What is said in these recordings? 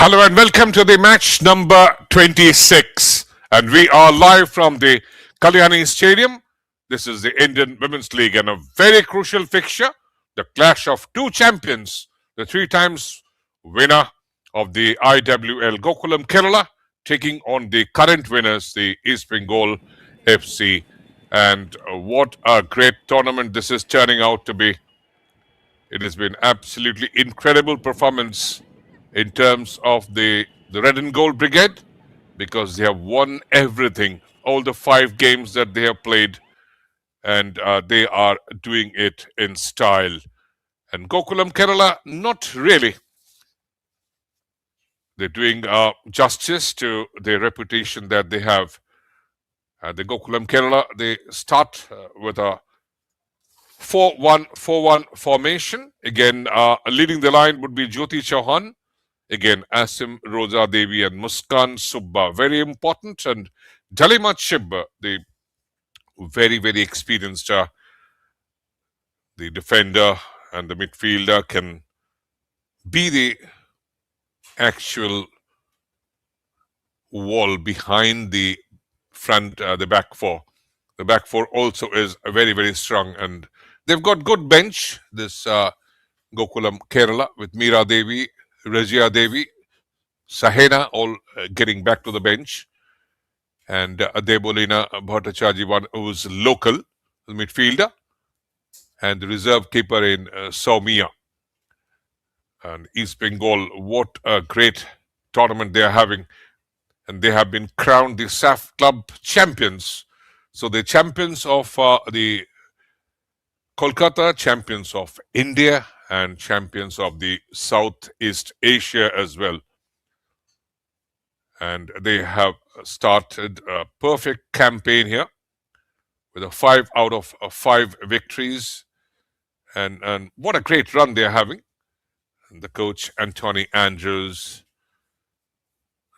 Hello and welcome to the match number 26. And we are live from the Kalyani Stadium. This is the Indian Women's League and a very crucial fixture, the clash of two champions, the three times winner of the IWL Gokulam Kerala, taking on the current winners, the East Bengal FC. And what a great tournament this is turning out to be. It has been absolutely incredible performance in terms of the Red and Gold Brigade because they have won everything, all the 5 games that they have played, and they are doing it in style. And Gokulam Kerala, not really. They're doing justice to the reputation that they have. The Gokulam Kerala, they start with a 4-1-4-1 formation. Again, leading the line would be Jyoti Chauhan. Again, Asim Rosa Devi and Muskan Subba, very important. And Dalima Chib, the very experienced the defender and the midfielder, can be the actual wall behind the front, the back four. The back four also is very strong, and they've got good bench. This Gokulam Kerala with Meera Devi, Rajia Devi, Sahena all getting back to the bench, and Debolina Bhattacharjee, one who's local, the midfielder, and the reserve keeper in Soumya. And East Bengal, what a great tournament they are having. And they have been crowned the SAF Club champions. So the champions of the Kolkata, champions of India, and champions of the Southeast Asia as well. And they have started a perfect campaign here with a 5 out of 5 victories. And what a great run they're having. And the coach, Anthony Andrews,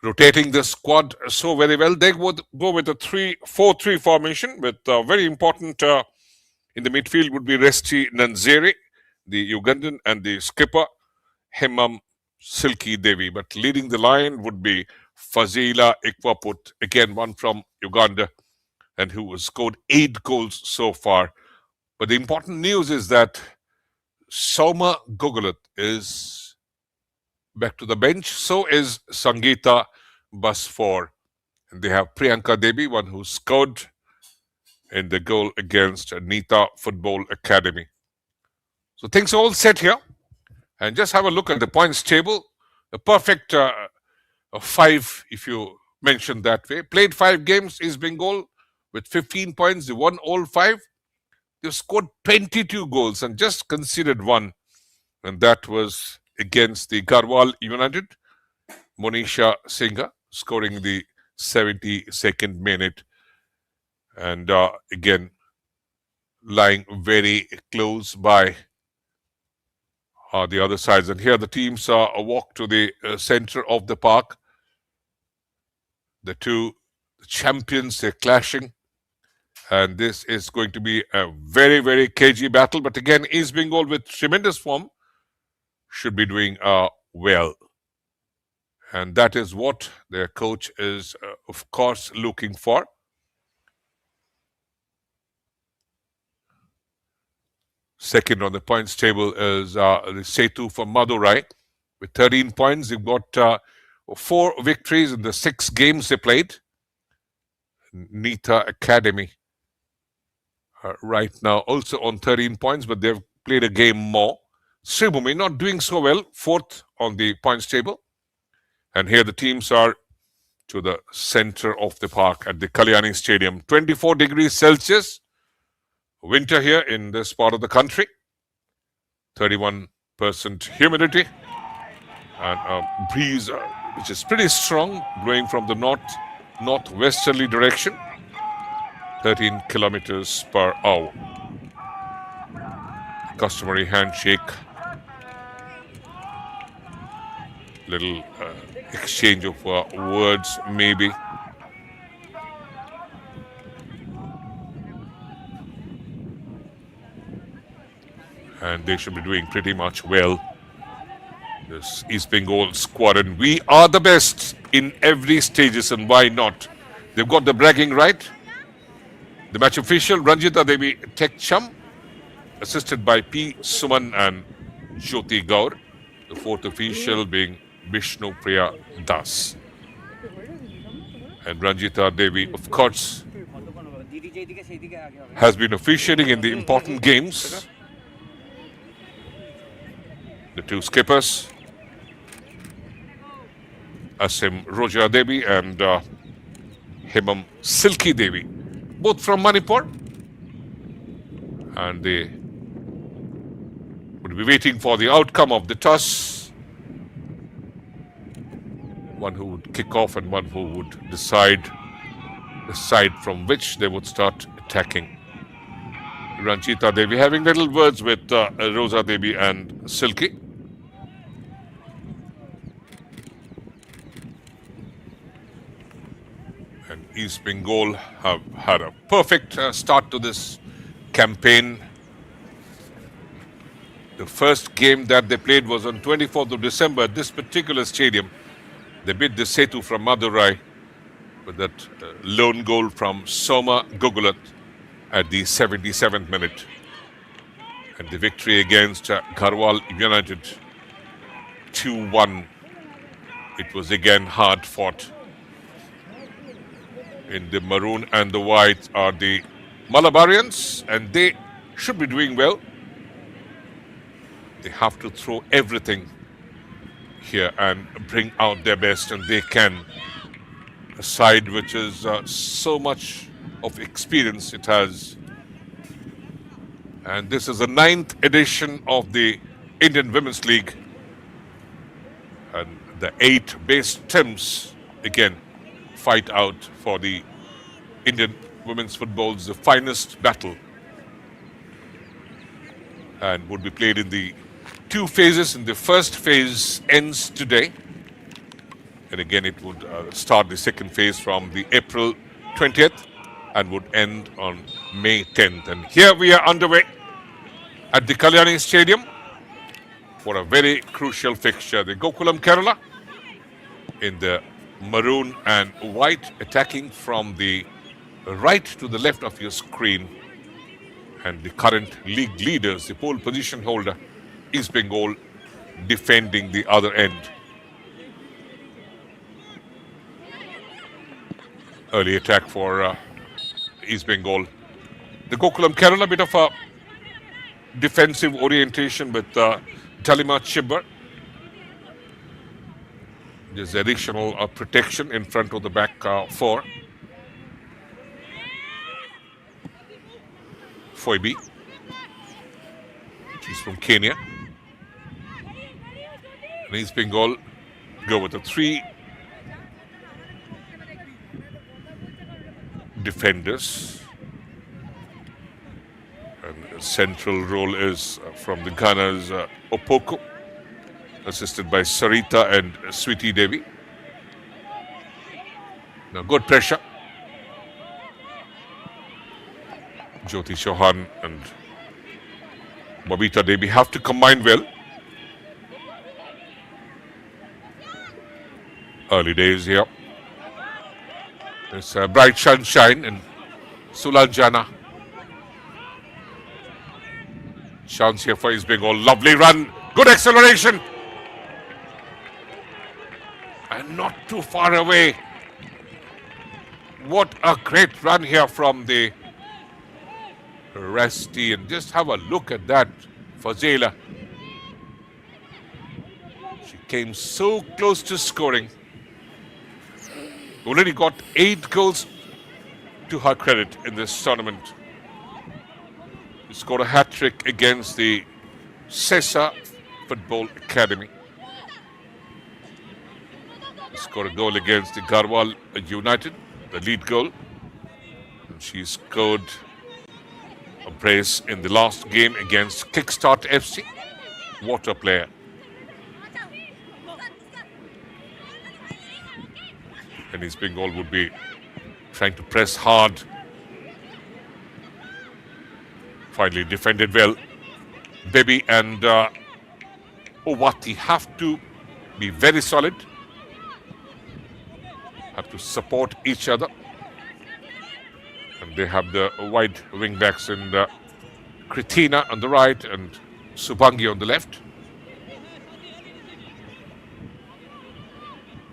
rotating the squad so very well. They would go with a 3-4-3 formation with very important in the midfield would be Resti Nanzeri, the Ugandan, and the skipper, Hemam Silky Devi. But leading the line would be Fazila Ikwaput, again one from Uganda, and who has scored 8 goals so far. But the important news is that Soma Gogulat is back to the bench. So is Sangeeta Basfor. And they have Priyanka Devi, one who scored in the goal against Nita Football Academy. So things are all set here. And just have a look at the points table. A perfect 5, if you mention that way. Played 5 games, East Bengal with 15 points. They won all 5. They've scored 22 goals and just conceded 1. And that was against the Garhwal United. Monisha Singha scoring the 72nd minute. And again, lying very close by the other sides. And here the teams walk to the center of the park. The two champions, they're clashing. And this is going to be a very cagey battle. But again, East Bengal with tremendous form should be doing well. And that is what their coach is, of course, looking for. Second on the points table is the Setu from Madurai with 13 points. They've got 4 victories in the 6 games they played. Nita Academy right now also on 13 points, but they've played a game more. Sribhumi not doing so well, 4th on the points table. And here the teams are to the center of the park at the Kalyani Stadium. 24 degrees Celsius. Winter here in this part of the country. 31% humidity. And a breeze which is pretty strong, blowing from the northwesterly direction. 13 kilometers per hour. Customary handshake. Little exchange of words maybe. And they should be doing pretty much well. This East Bengal squad, and we are the best in every stages, and why not? They've got the bragging right. The match official, Ranjita Devi Tekcham, assisted by P. Suman and Jyoti Gaur. The fourth official being Vishnu Priya Das. And Ranjita Devi, of course, has been officiating in the important games. The two skippers, Asim Roja Devi and Hemam Silki Devi, both from Manipur. And they would be waiting for the outcome of the toss. One who would kick off and one who would decide the side from which they would start attacking. Ranjita Devi having little words with Rosa Devi and Silki. And East Bengal have had a perfect start to this campaign. The first game that they played was on 24th of December at this particular stadium. They beat the Setu from Madurai with that lone goal from Soma Gokulam at the 77th minute. And the victory against Garhwal United 2-1. It was again hard fought. In the maroon and the white are the Malabarians, and they should be doing well. They have to throw everything here and bring out their best, and they can. A side which is so much of experience it has. And this is the 9th edition of the Indian Women's League. And the 8 best teams again fight out for the Indian women's football's the finest battle, and would be played in the 2 phases. In the first phase ends today, and again it would start the second phase from the April 20th and would end on May 10th. And here we are underway at the Kalyani Stadium for a very crucial fixture. The Gokulam Kerala in the maroon and white, attacking from the right to the left of your screen, and the current league leaders, the pole position holder, East Bengal, defending the other end. Early attack for East Bengal. The Gokulam Kerala, bit of a defensive orientation with Talima Chibber. There's additional protection in front of the back 4. Foibi, she's from Kenya. And East Bengal go with the 3 defenders. And central role is from the Ghana's Opoko, assisted by Sarita and Sweetie Devi. Now good pressure. Jyoti Chauhan and Babita Devi have to combine well. Early days here. There's bright sunshine and Sulanjana. Chance here for East Bengal. Lovely run. Good acceleration. And not too far away. What a great run here from the Resti. And just have a look at that, Fazela. She came so close to scoring. Already got 8 goals to her credit in this tournament. She scored a hat-trick against the Sesa Football Academy. She scored a goal against the Garhwal United, the lead goal. And she scored a brace in the last game against Kickstart FC. What a player. And East Bengal would be trying to press hard. Finally defended well. Debi and Owati have to be very solid, have to support each other. And they have the wide wing backs in Kritina on the right and Subangi on the left.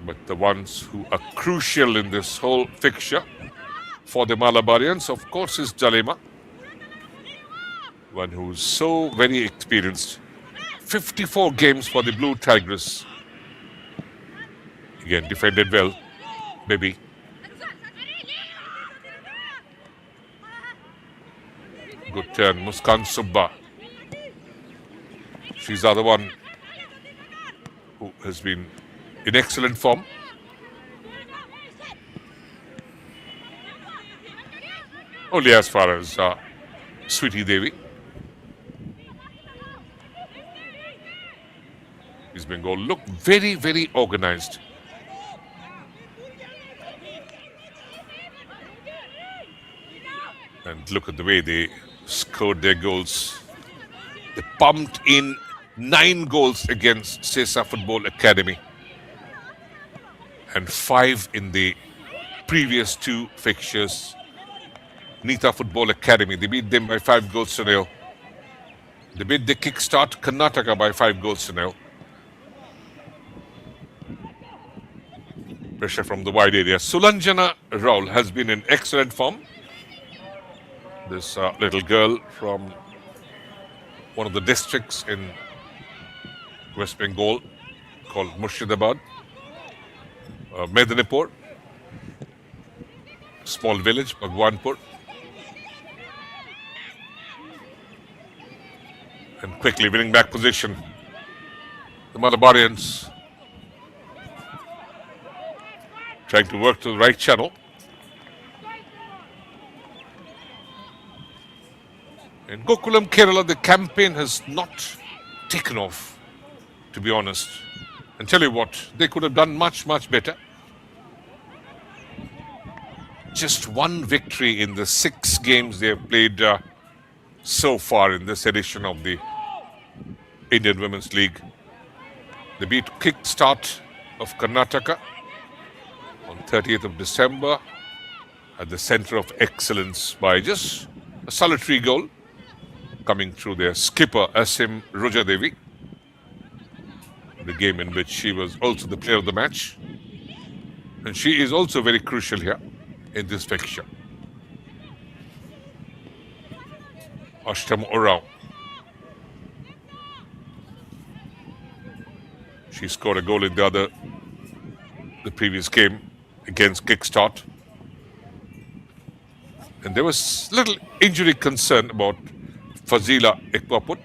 But the ones who are crucial in this whole fixture for the Malabarians, of course, is Jalema, one who's so very experienced. 54 games for the Blue Tigers. Again, defended well, baby. Good turn, Muskan Subba. She's the other one who has been in excellent form. Only as far as Sweetie Devi. East Bengal look very, very organized. And look at the way they scored their goals. They pumped in 9 goals against Sesa Football Academy and 5 in the previous 2 fixtures. Nita Football Academy, they beat them by 5 goals to 0. They beat the Kickstart Karnataka by 5 goals to 0. Pressure from the wide area. Sulanjana Raul has been in excellent form. This little girl from one of the districts in West Bengal called Murshidabad, Medinipur, small village, Bhagwanpur. And quickly winning back position. The Malabarians trying to work to the right channel. In Gokulam, Kerala, the campaign has not taken off, to be honest. And tell you what, they could have done much, much better. Just 1 victory in the 6 games they have played so far in this edition of the Indian Women's League. They beat Kickstart of Karnataka on 30th of December at the Center of Excellence by just a solitary goal coming through their skipper Asim Rujadevi. The game in which she was also the player of the match. And she is also very crucial here in this fixture. Ashtam Orao. She scored a goal in the previous game against Kickstart. And there was little injury concern about Fazila Ekwaput.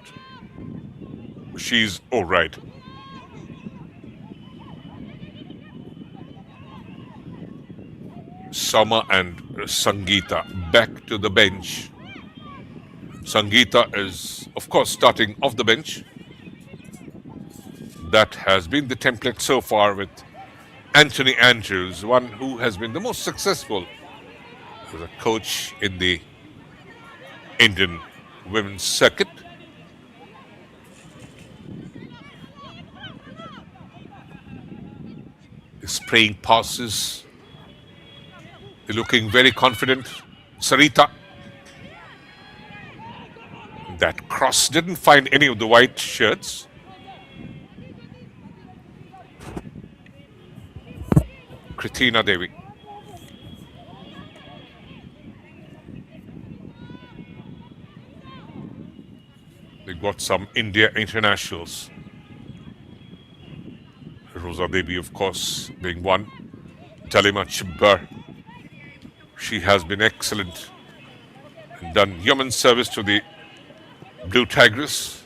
She's all right. Sama and Sangeeta back to the bench. Sangeeta is, of course, starting off the bench. That has been the template so far with Anthony Andrews, one who has been the most successful as a coach in the Indian women's circuit. Spraying passes. They're looking very confident. Sarita. That cross didn't find any of the white shirts. Kritina Devi. They got some India internationals. Rosa Devi, of course, being one. Jalima Chibbar. She has been excellent and done yeoman service to the Blue Tigers.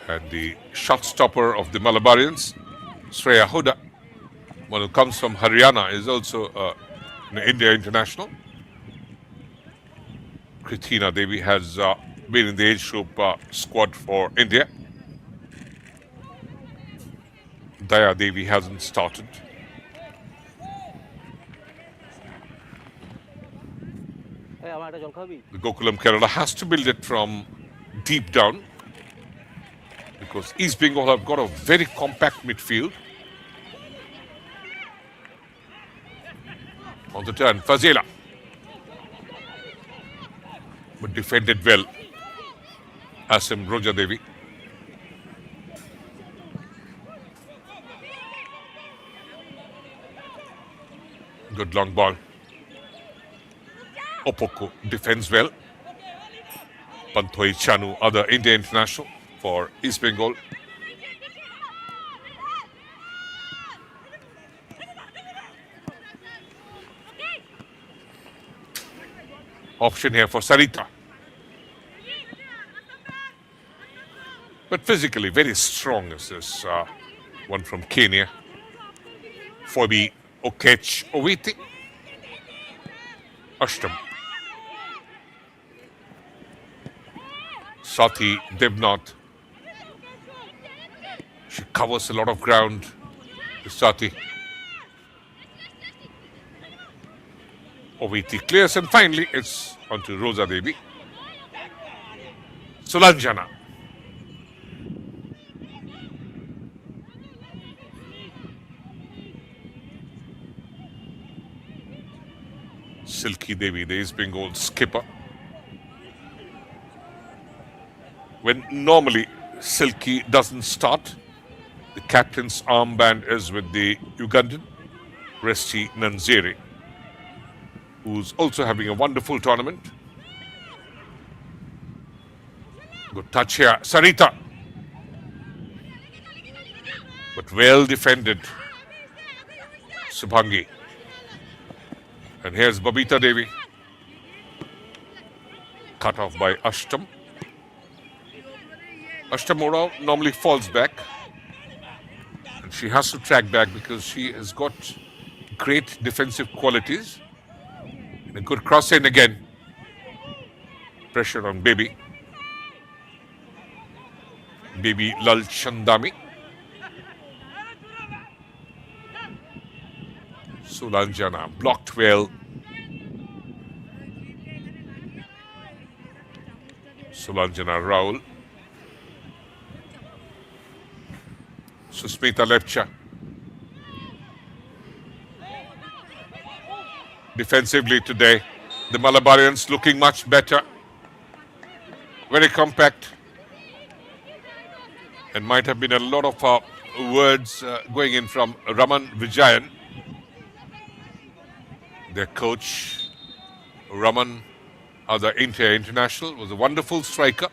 And the shot stopper of the Malabarians, Shreya Huda, one who comes from Haryana, is also an India international. Kritina Devi has been in the age group squad for India. Daya Devi hasn't started. The Gokulam Kerala has to build it from deep down. because East Bengal have got a very compact midfield. On the turn, Fazela. But defended well. Asim Rojadevi. Good long ball. Opoko defends well. Panthoi Chanu, other Indian international for East Bengal. Option here for Sarita. But physically very strong is this one from Kenya. Fobi Okech Owiti. Ashtam. Sati Devnath. She covers a lot of ground. Sati. Oviti clears, and finally it's onto Rosa Devi. Sulanjana. Silky Devi, the East Bengal skipper. When normally Silky doesn't start, the captain's armband is with the Ugandan, Resti Nanzere, who's also having a wonderful tournament. Good touch here, Sarita. But well defended, Subhangi. And here's Babita Devi. Cut off by Ashtam. Ashtam Ora normally falls back. And she has to track back because she has got great defensive qualities. And a good cross in again. Pressure on Baby. Baby Lal Chandami. Sulanjana blocked well. Sulanjana Raul. Susmita Lepcha. Defensively today, the Malabarians looking much better. Very compact. And might have been a lot of words going in from Raman Vijayan. Their coach, Raman, other India international, was a wonderful striker.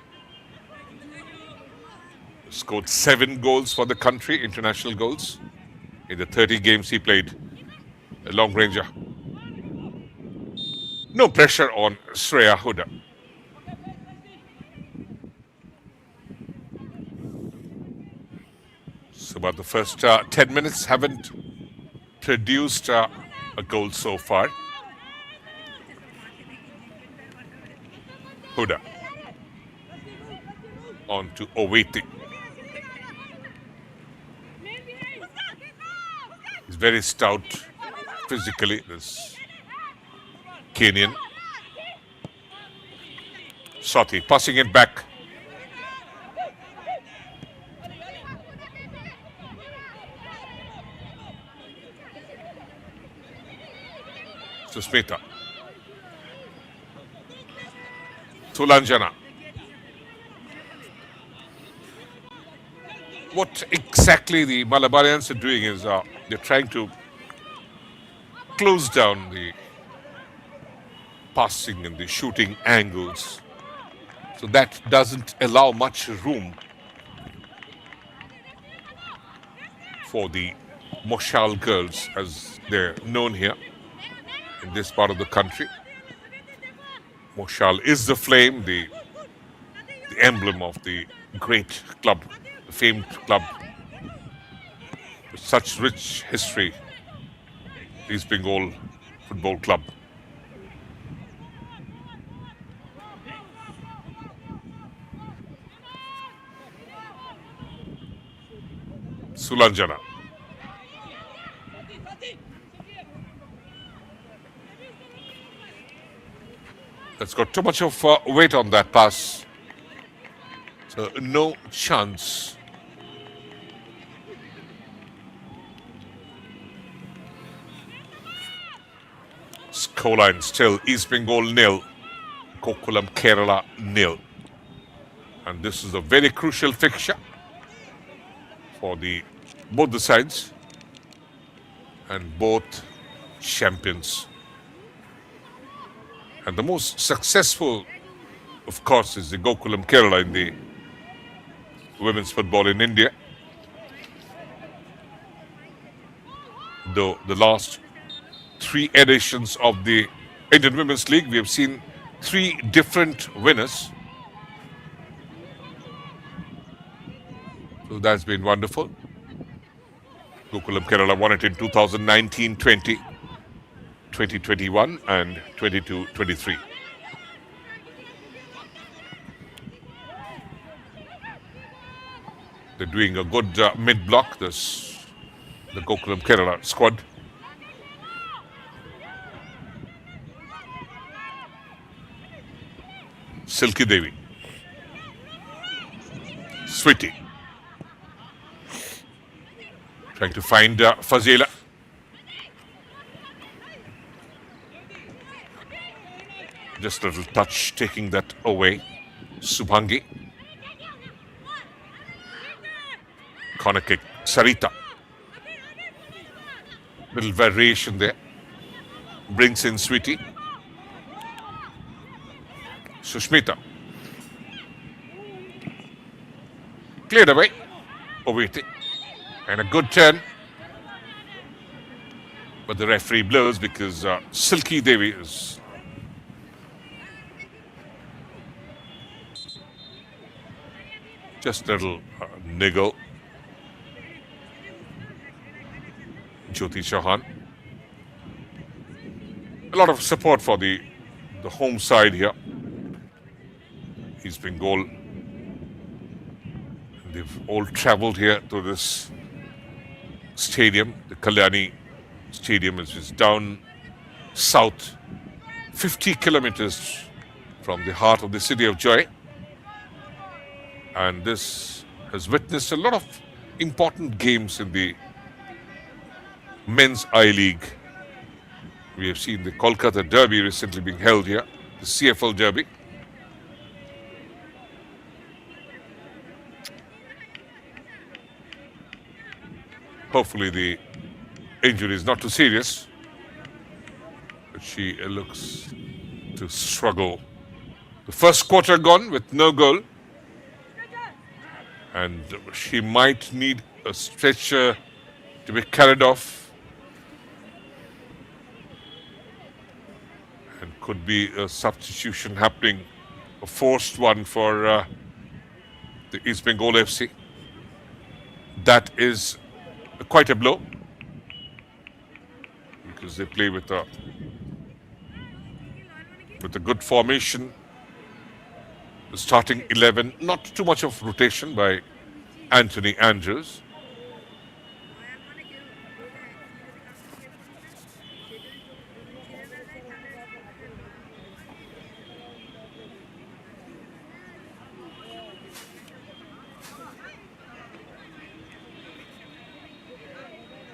Scored 7 goals for the country, international goals, in the 30 games he played. A long ranger. No pressure on Shreya Huda. So about the first 10 minutes haven't produced a goal so far. Huda. On to Owiti. He's very stout physically, this Kenyan. Sati passing it back. Susmita. Sulanjana. What exactly the Malabarians are doing is they're trying to close down the passing and the shooting angles. So that doesn't allow much room for the Moshal girls, as they're known here in this part of the country. Moshal is the flame, the emblem of the great club, the famed club with such rich history, East Bengal Football Club. Sulanjana. That's got too much of weight on that pass. So no chance Scoreline still East Bengal nil, Gokulam Kerala nil. And this is a very crucial fixture for both the sides and both champions. And the most successful, of course, is the Gokulam Kerala in the women's football in India. Though the last 3 editions of the Indian Women's League, we have seen 3 different winners. So that's been wonderful. Gokulam Kerala won it in 2019-20, 2021 and 22-23. They're doing a good mid-block, the Gokulam Kerala squad. Silky Devi. Sweetie. Trying to find Fazila. Just a little touch, taking that away. Subhangi. Corner kick. Sarita. Little variation there. Brings in Sweetie. Sushmita. Cleared away. Oviti. And a good turn. But the referee blows because Silky Devi is just a little niggle. Jyoti Chauhan. A lot of support for the home side here. East Bengal. They've all travelled here to this stadium, the Kalyani Stadium, which is down south, 50 kilometers from the heart of the city of Joy. And this has witnessed a lot of important games in the Men's I-League. We have seen the Kolkata Derby recently being held here, the CFL Derby. Hopefully the injury is not too serious, but she looks to struggle. The first quarter gone with no goal, and she might need a stretcher to be carried off, and could be a substitution happening, a forced one for the East Bengal FC. That is quite a blow, because they play with a good formation. The starting 11, not too much of rotation by Anthony Andrews.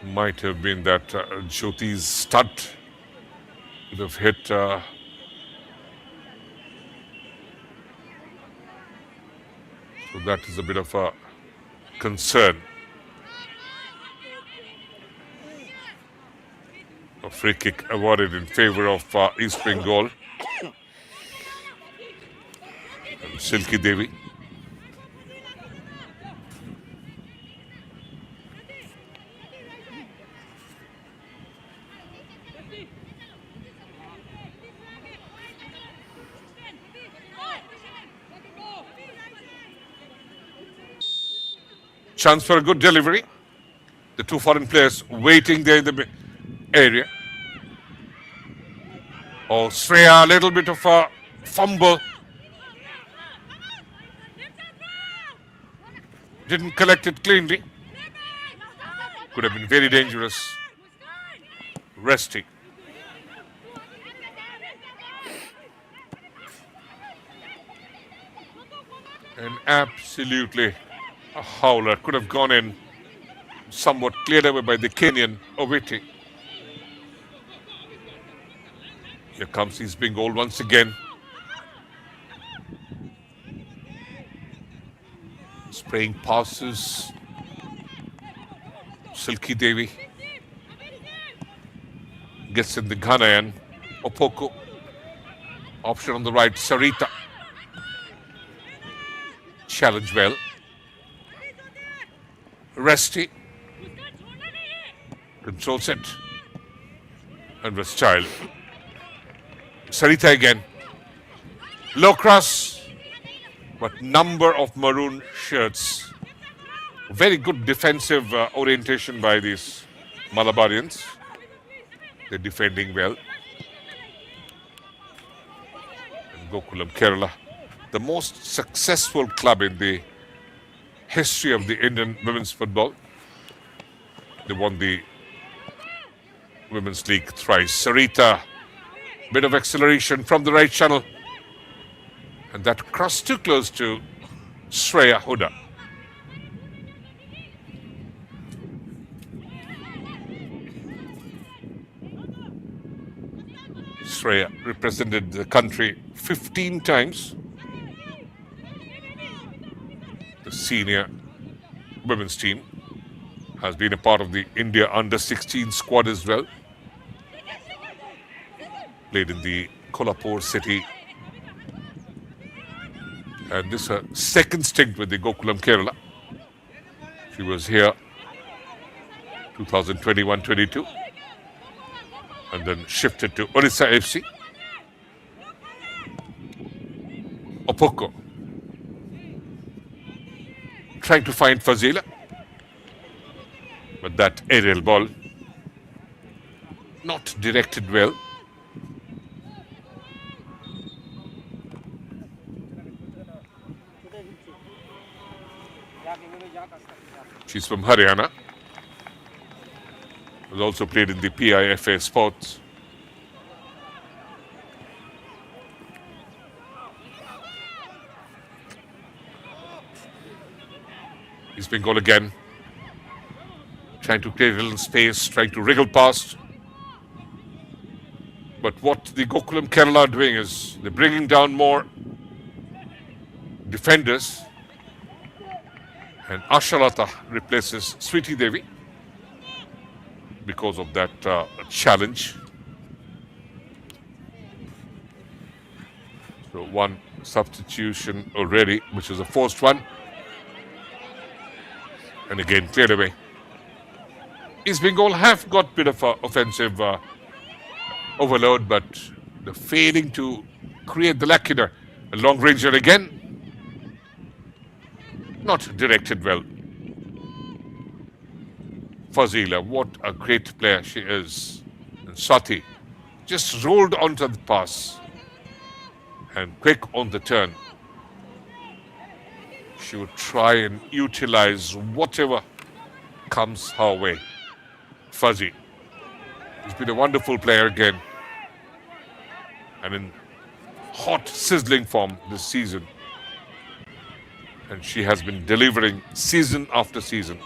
Might have been that Jyoti's stud would have hit so that is a bit of a concern. A free kick awarded in favor of East Bengal. And Silky Devi. Chance for a good delivery. The 2 foreign players waiting there in the area. Oh, Shreya, a little bit of a fumble. Didn't collect it cleanly. Could have been very dangerous. Resting. And absolutely a howler. Could have gone in, somewhat cleared away by the Kenyan Oviti. Here comes East Bengal once again. Spraying passes. Silky Devi gets in the Ghanayan. Opoko. Option on the right. Sarita. Challenge well. Resty. Controls it. And was child. Sarita again. Low cross. But number of maroon shirts. Very good defensive orientation by these Malabarians. They're defending well. And Gokulam, Kerala, the most successful club in the history of the Indian women's football. They won the Women's League thrice. Sarita, bit of acceleration from the right channel. And that cross too close to Shreya Huda. Shreya represented the country 15 times. The senior women's team has been a part of the India under-16 squad as well. Played in the Kolhapur city. And this is her second stint with the Gokulam, Kerala. She was here 2021-22 and then shifted to Orissa FC. Opoko trying to find Fazila, but that aerial ball not directed well. She's from Haryana. Has also played in the PIFA sports. East Bengal again. Trying to create a little space, trying to wriggle past. But what the Gokulam Kerala are doing is they're bringing down more defenders. And Ashalata replaces Sweetie Devi because of that challenge. So one substitution already, which is a forced one. And again, cleared away. East Bengal have got a bit of offensive overload, but they're failing to create the lacuna. A long ranger again. Not directed well. Fazila, what a great player she is. And Sati just rolled onto the pass and quick on the turn. She would try and utilize whatever comes her way. Fuzzy. He's been a wonderful player again. And in hot, sizzling form this season. And she has been delivering season after season.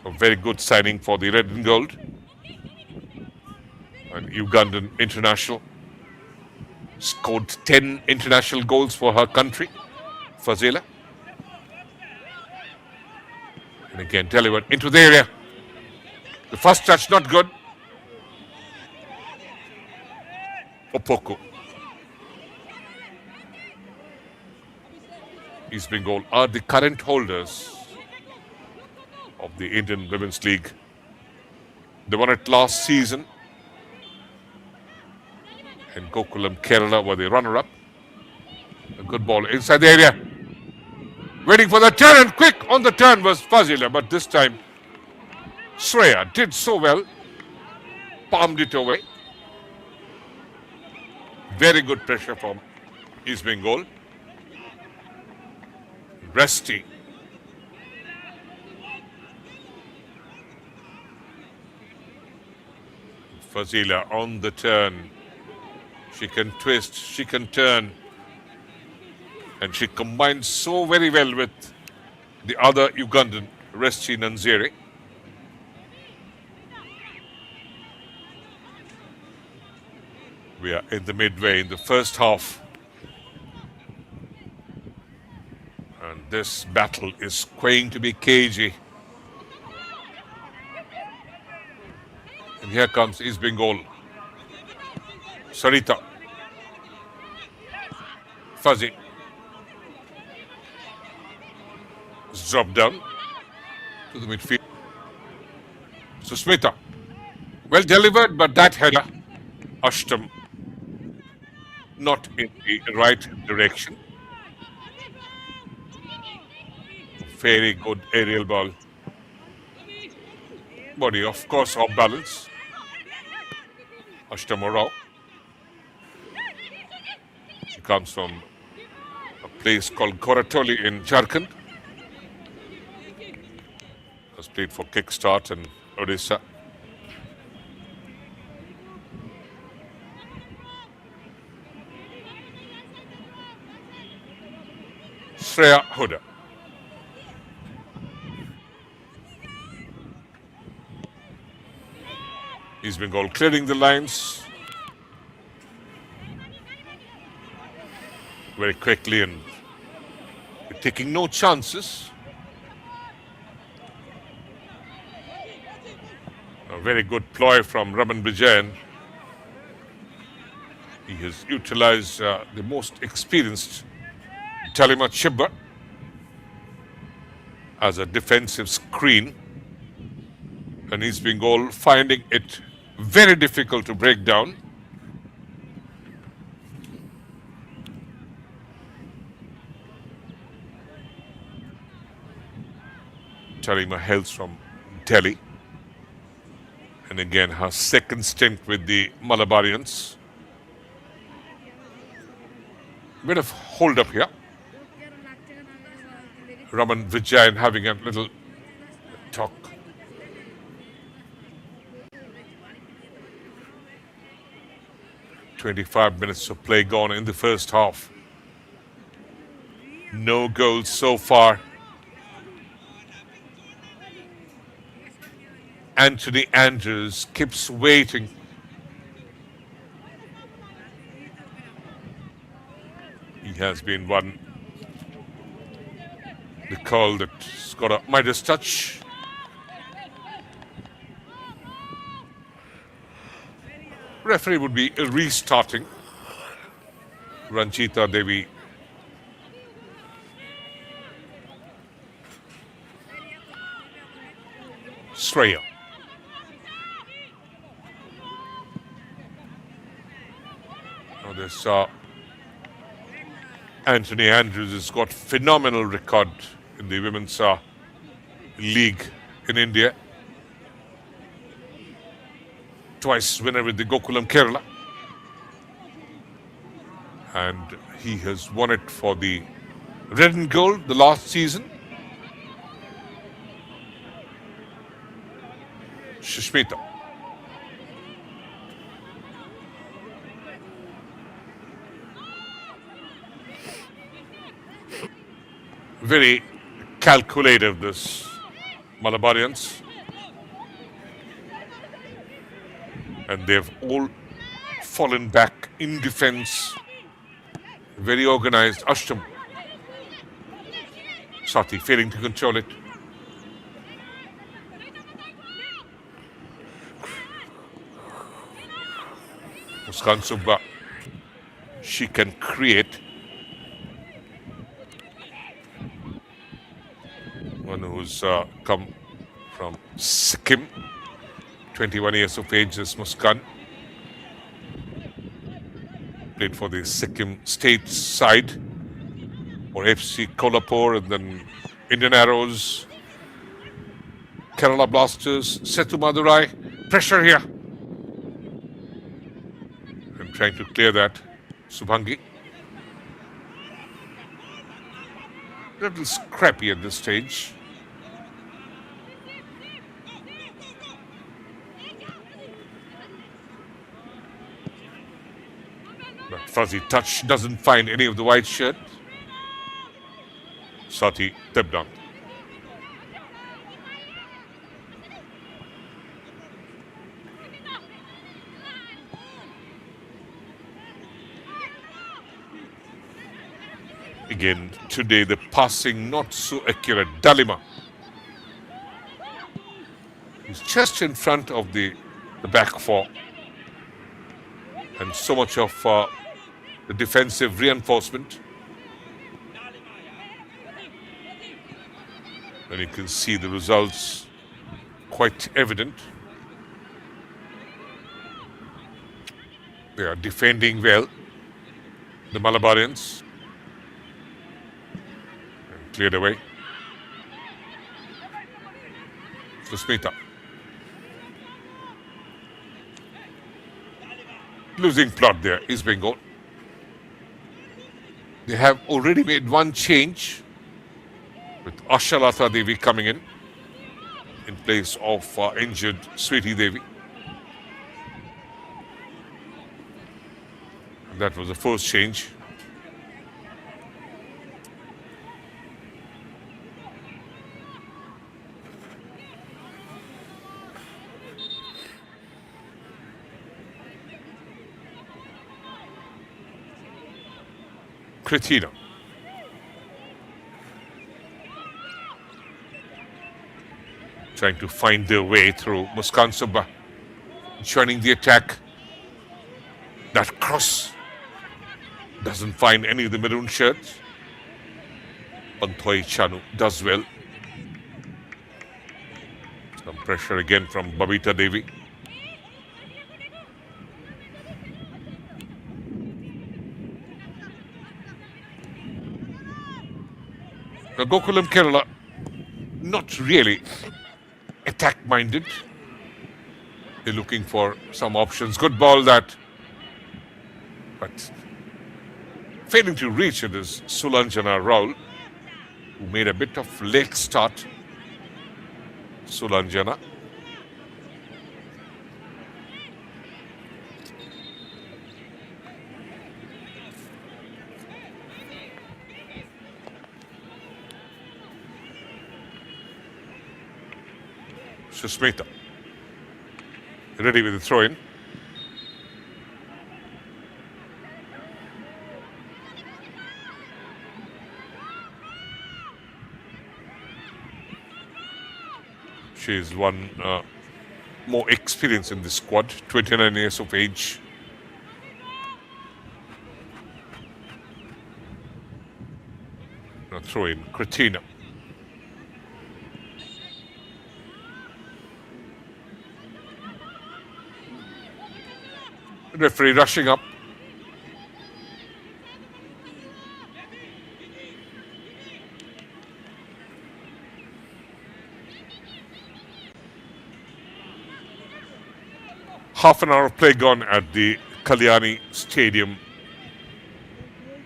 A very good signing for the red and gold. An Ugandan international. Scored 10 international goals for her country. Fazila. And again, delivered into the area. The first touch not good. Opoko. East Bengal are the current holders of the Indian Women's League. They won it last season. And Gokulam, Kerala were the runner-up. A good ball inside the area. Waiting for the turn, and quick on the turn was Fazila, but this time Shreya did so well. Palmed it away. Very good pressure from East Bengal. Resty. Fazila on the turn. She can twist, she can turn. And she combines so very well with the other Ugandan, Resty Nanzere. We are in the midway in the first half. And this battle is going to be cagey. And here comes East Bengal. Sarita. Fuzzy. It's dropped down to the midfield. Susmita. Well delivered, but that header, Ashtam, not in the right direction. Very good aerial ball. Body, of course, off balance. Ashtam Rao. She comes from a place called Koratoli in Jharkhand. Has played for Kickstart and Odisha. Shreya Huda. East Bengal clearing the lines very quickly and taking no chances. A very good ploy from Raman Vijayan. He has utilized the most experienced Talima Chibba as a defensive screen. And East Bengal finding it very difficult to break down. Talima hails from Delhi. And again, her second stint with the Malabarians. Bit of hold up here. Raman Vijayan having a little talk. "25 minutes of play gone in the first half. No goals so far. Anthony Andrews keeps waiting. He has been one. The call that's got a Midas touch. Referee would be restarting. Ranjita Devi. Shreya. Now this Anthony Andrews has got phenomenal record in the women's league in India. Twice winner with the Gokulam Kerala. And he has won it for the red and gold the last season. Sushmita. Very calculative, this Malabarians. And they've all fallen back in defense. Very organized. Ashtam. Sati failing to control it. Muskan Subba. She can create. One who's come from Sikkim. 21 years of age is Muskan. Played for the Sikkim state side, or FC Kolhapur, and then Indian Arrows, Kerala Blasters, Setu Madurai. Pressure here. I'm trying to clear that. Subhangi. A little scrappy at this stage. But fuzzy touch doesn't find any of the white shirt. Sati Tebdan. Again, today the passing not so accurate. Dalima. He's just in front of the back four. And so much of the defensive reinforcement. And you can see the results quite evident. They are defending well, the Malabarians. And cleared away. Susmita. Losing plot there is Bengal. They have already made one change with Ashalata Devi coming in place of injured Sweetie Devi. And that was the first change. Kritina. Trying to find their way through. Muskan Subba joining the attack. That cross doesn't find any of the maroon shirts. Panthoi Chanu does well. Some pressure again from Babita Devi. Now Gokulam Kerala, not really attack-minded. They're looking for some options. Good ball that, but failing to reach it is Sulanjana Raul, who made a bit of late start. Sulanjana. Susmita. Ready with the throw-in. She is one more experience in this squad, 29 years of age. Now throw-in, Kritina. Referee rushing up. Half an hour of play gone at the Kalyani Stadium.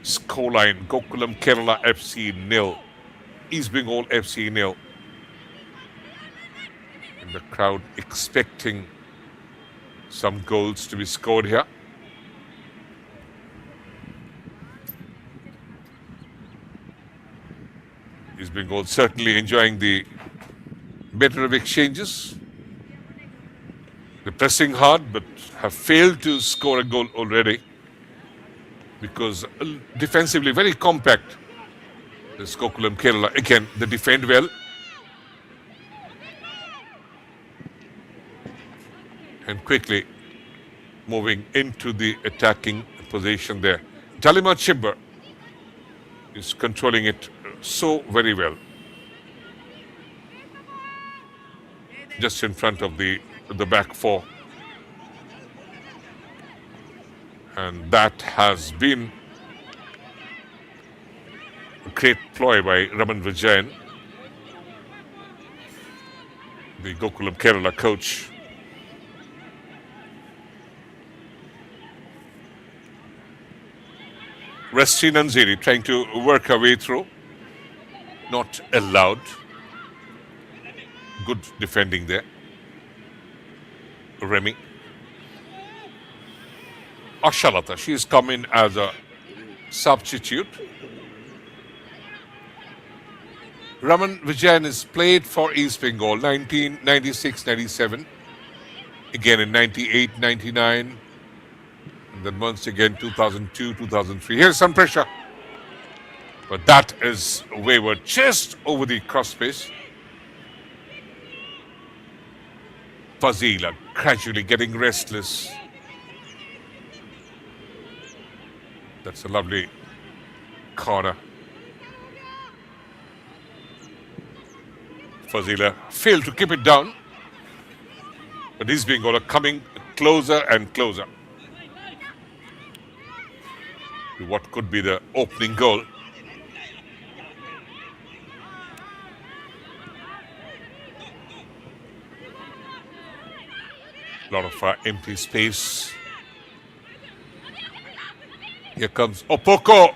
Scoreline: Gokulam Kerala FC 0, East Bengal FC 0. And the crowd expecting some goals to be scored here. East Bengal certainly enjoying the better of exchanges. They're pressing hard but have failed to score a goal already because defensively very compact. This Gokulam Kerala, again, they defend well. And quickly moving into the attacking position there. Dalima Chibber is controlling it so very well. Just in front of the back four. And that has been a great ploy by Raman Vijayan, the Gokulam Kerala coach. Resti Nanziri trying to work her way through. Not allowed. Good defending there. Remy. Ashalata, she has come in as a substitute. Raman Vijayan is played for East Bengal 1996-97. Again in 98-99. And then once again 2002-2003. Here's some pressure. But that is wayward just over the cross space. Fazila gradually getting restless. That's a lovely corner. Fazila failed to keep it down. But he's being coming closer and closer to what could be the opening goal. A lot of empty space. Here comes Opoko.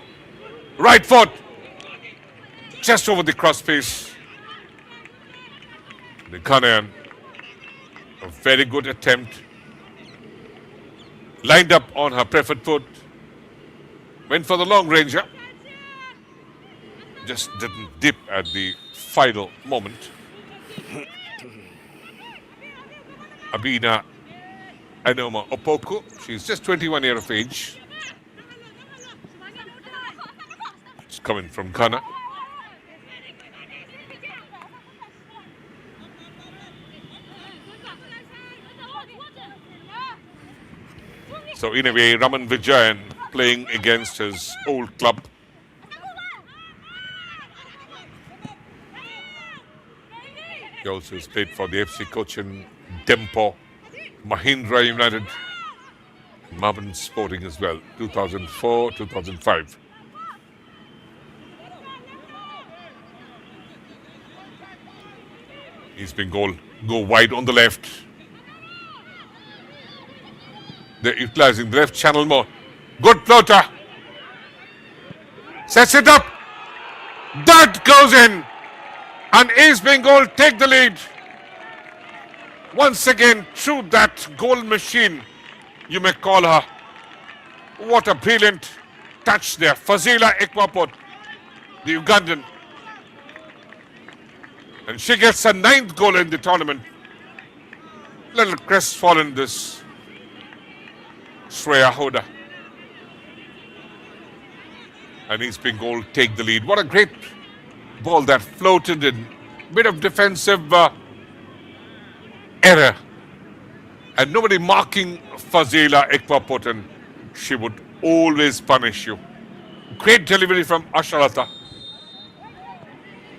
Right foot. Just over the cross space. The Ghanaian. A very good attempt. Lined up on her preferred foot. Went for the long ranger. Just didn't dip at the final moment. Abina Anoma Opoko. She's just 21 years of age. She's coming from Ghana. So in a way, Raman Vijayan playing against his old club. He also has played for the FC Cochin, Dempo, Mahindra United, Marban Sporting as well, 2004, 2005. East Bengal go wide on the left. They're utilizing the left channel more. Good floater. Sets it up. That goes in. And East Bengal take the lead. Once again, through that goal machine, you may call her. What a brilliant touch there. Fazila Ekwapot, the Ugandan. And she gets her 9th goal in the tournament. Little crestfallen, this Shreya Hoda. And East Bengal take the lead. What a great ball that floated in. Bit of defensive error. And nobody marking Fazila Ekwapot, and she would always punish you. Great delivery from Ashalata.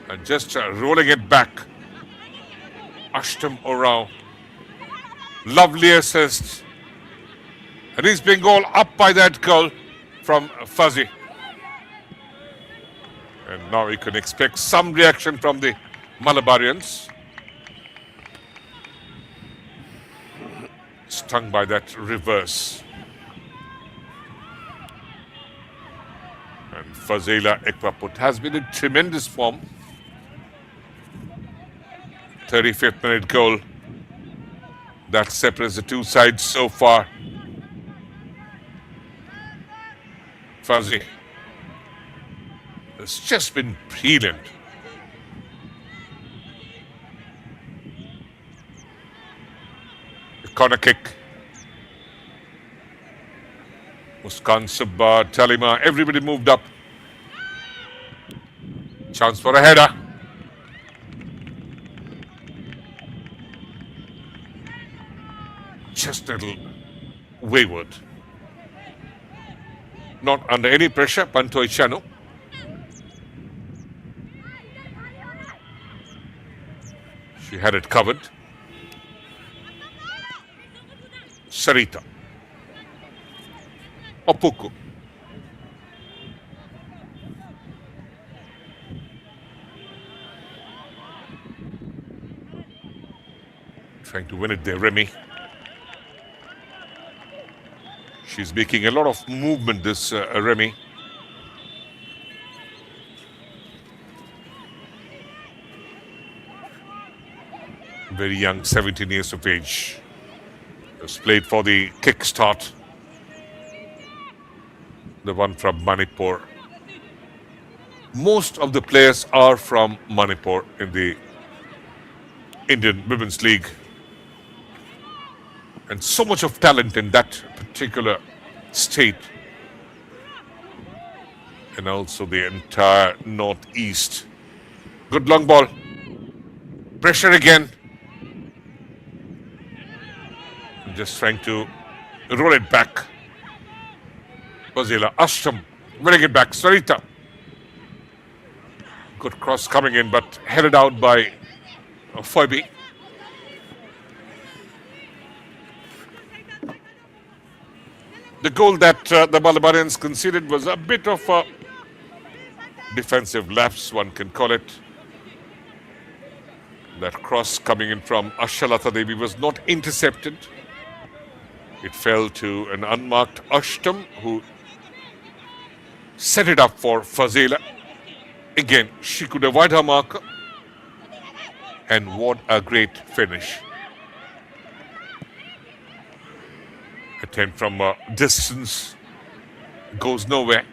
And just rolling it back. Ashtam Orao. Lovely assist. And East Bengal up by that goal from Fuzzy. And now we can expect some reaction from the Malabarians. Stung by that reverse. And Fazila Ekwapot has been in tremendous form. 35th minute goal. That separates the two sides so far. Fuzzy has just been brilliant. The corner kick. Muskan Subba, Talima, everybody moved up. Chance for a header. Just a little wayward. Not under any pressure, Pantoy Chano. She had it covered. Sarita. Opuku. Trying to win it there, Remy. She's making a lot of movement, this Remy. Very young, 17 years of age. Has played for the Kickstart. The one from Manipur. Most of the players are from Manipur in the Indian Women's League. And so much of talent in that particular state. and also the entire northeast. Good long ball. Pressure again. Just trying to roll it back. Fazila, Ashtam, winning it back. Sarita. Good cross coming in, but headed out by Foibe. The goal that the Malabarians conceded was a bit of a defensive lapse, one can call it. That cross coming in from Ashalata Devi was not intercepted. It fell to an unmarked Ashtam, who set it up for Fazila. Again, she could avoid her marker. And what a great finish. Attempt from a distance goes nowhere.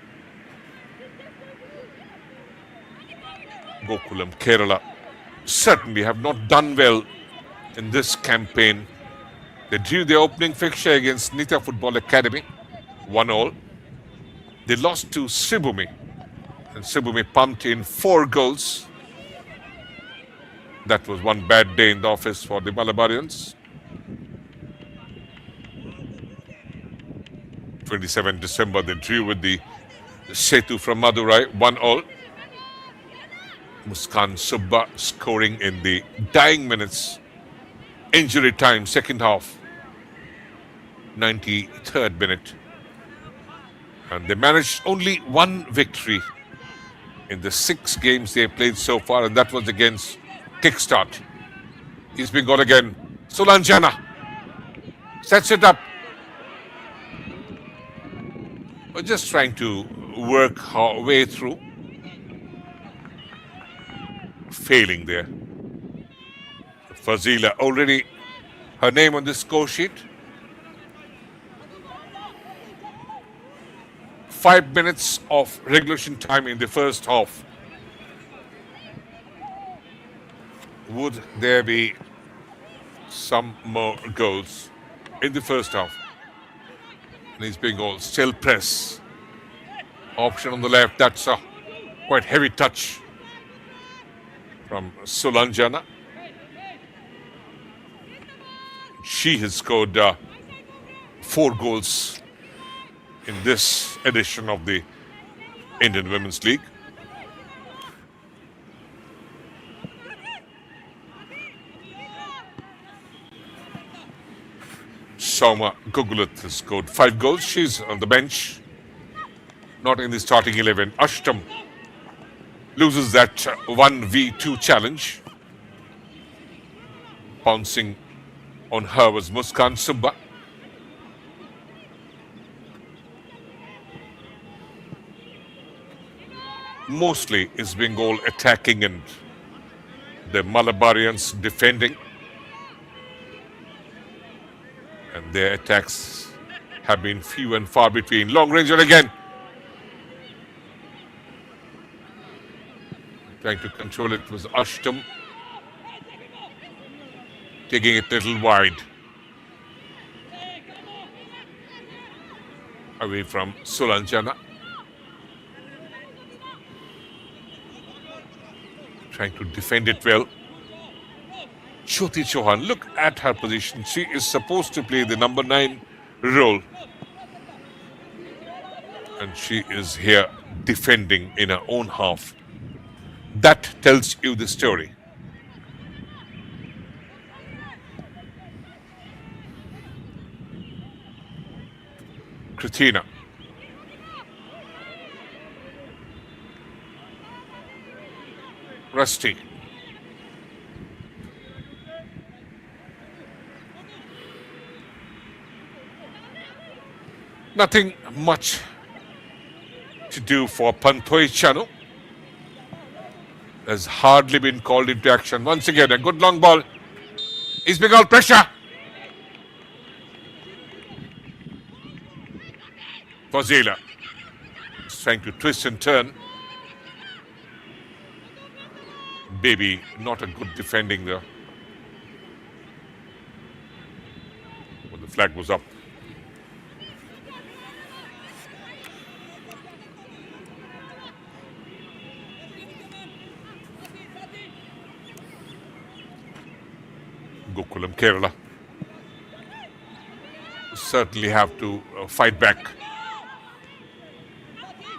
Gokulam, Kerala certainly have not done well in this campaign. They drew their opening fixture against Nita Football Academy, 1-1. They lost to Sibumi, and Sibumi pumped in 4 goals. That was one bad day in the office for the Malabarians. 27 December, they drew with the Setu from Madurai, 1-1. Muskan Subba scoring in the dying minutes. Injury time, second half. 93rd minute. And they managed only 1 victory in the 6 games they played so far, and that was against Kickstart. He's been gone again. Sulanjana sets it up. We're just trying to work our way through. Failing there. Fazila already her name on the score sheet. 5 minutes of regulation time in the first half. Would there be some more goals in the first half? And he's being all still press. Option on the left. That's a quite heavy touch from Sulanjana. She has scored 4 goals in this edition of the Indian Women's League. Sauma Gugulat has scored 5 goals. She's on the bench, not in the starting 11. Ashtam loses that 1v2 challenge. Pouncing on her was Muskan Subba. Mostly is Bengal attacking and the Malabarians defending. And their attacks have been few and far between. Long range again. Trying to control it was Ashtam. Taking it a little wide. Away from Sulanjana. Trying to defend it well. Jyoti Chauhan, look at her position. She is supposed to play the number 9 role. And she is here defending in her own half. That tells you the story. Kritina. Rusty. Nothing much to do for Pantoi Chanu. Has hardly been called into action. Once again, a good long ball. East Bengal pressure. Fazila is trying to twist and turn. Baby, not a good defending there. When the flag was up. Kerala certainly have to fight back.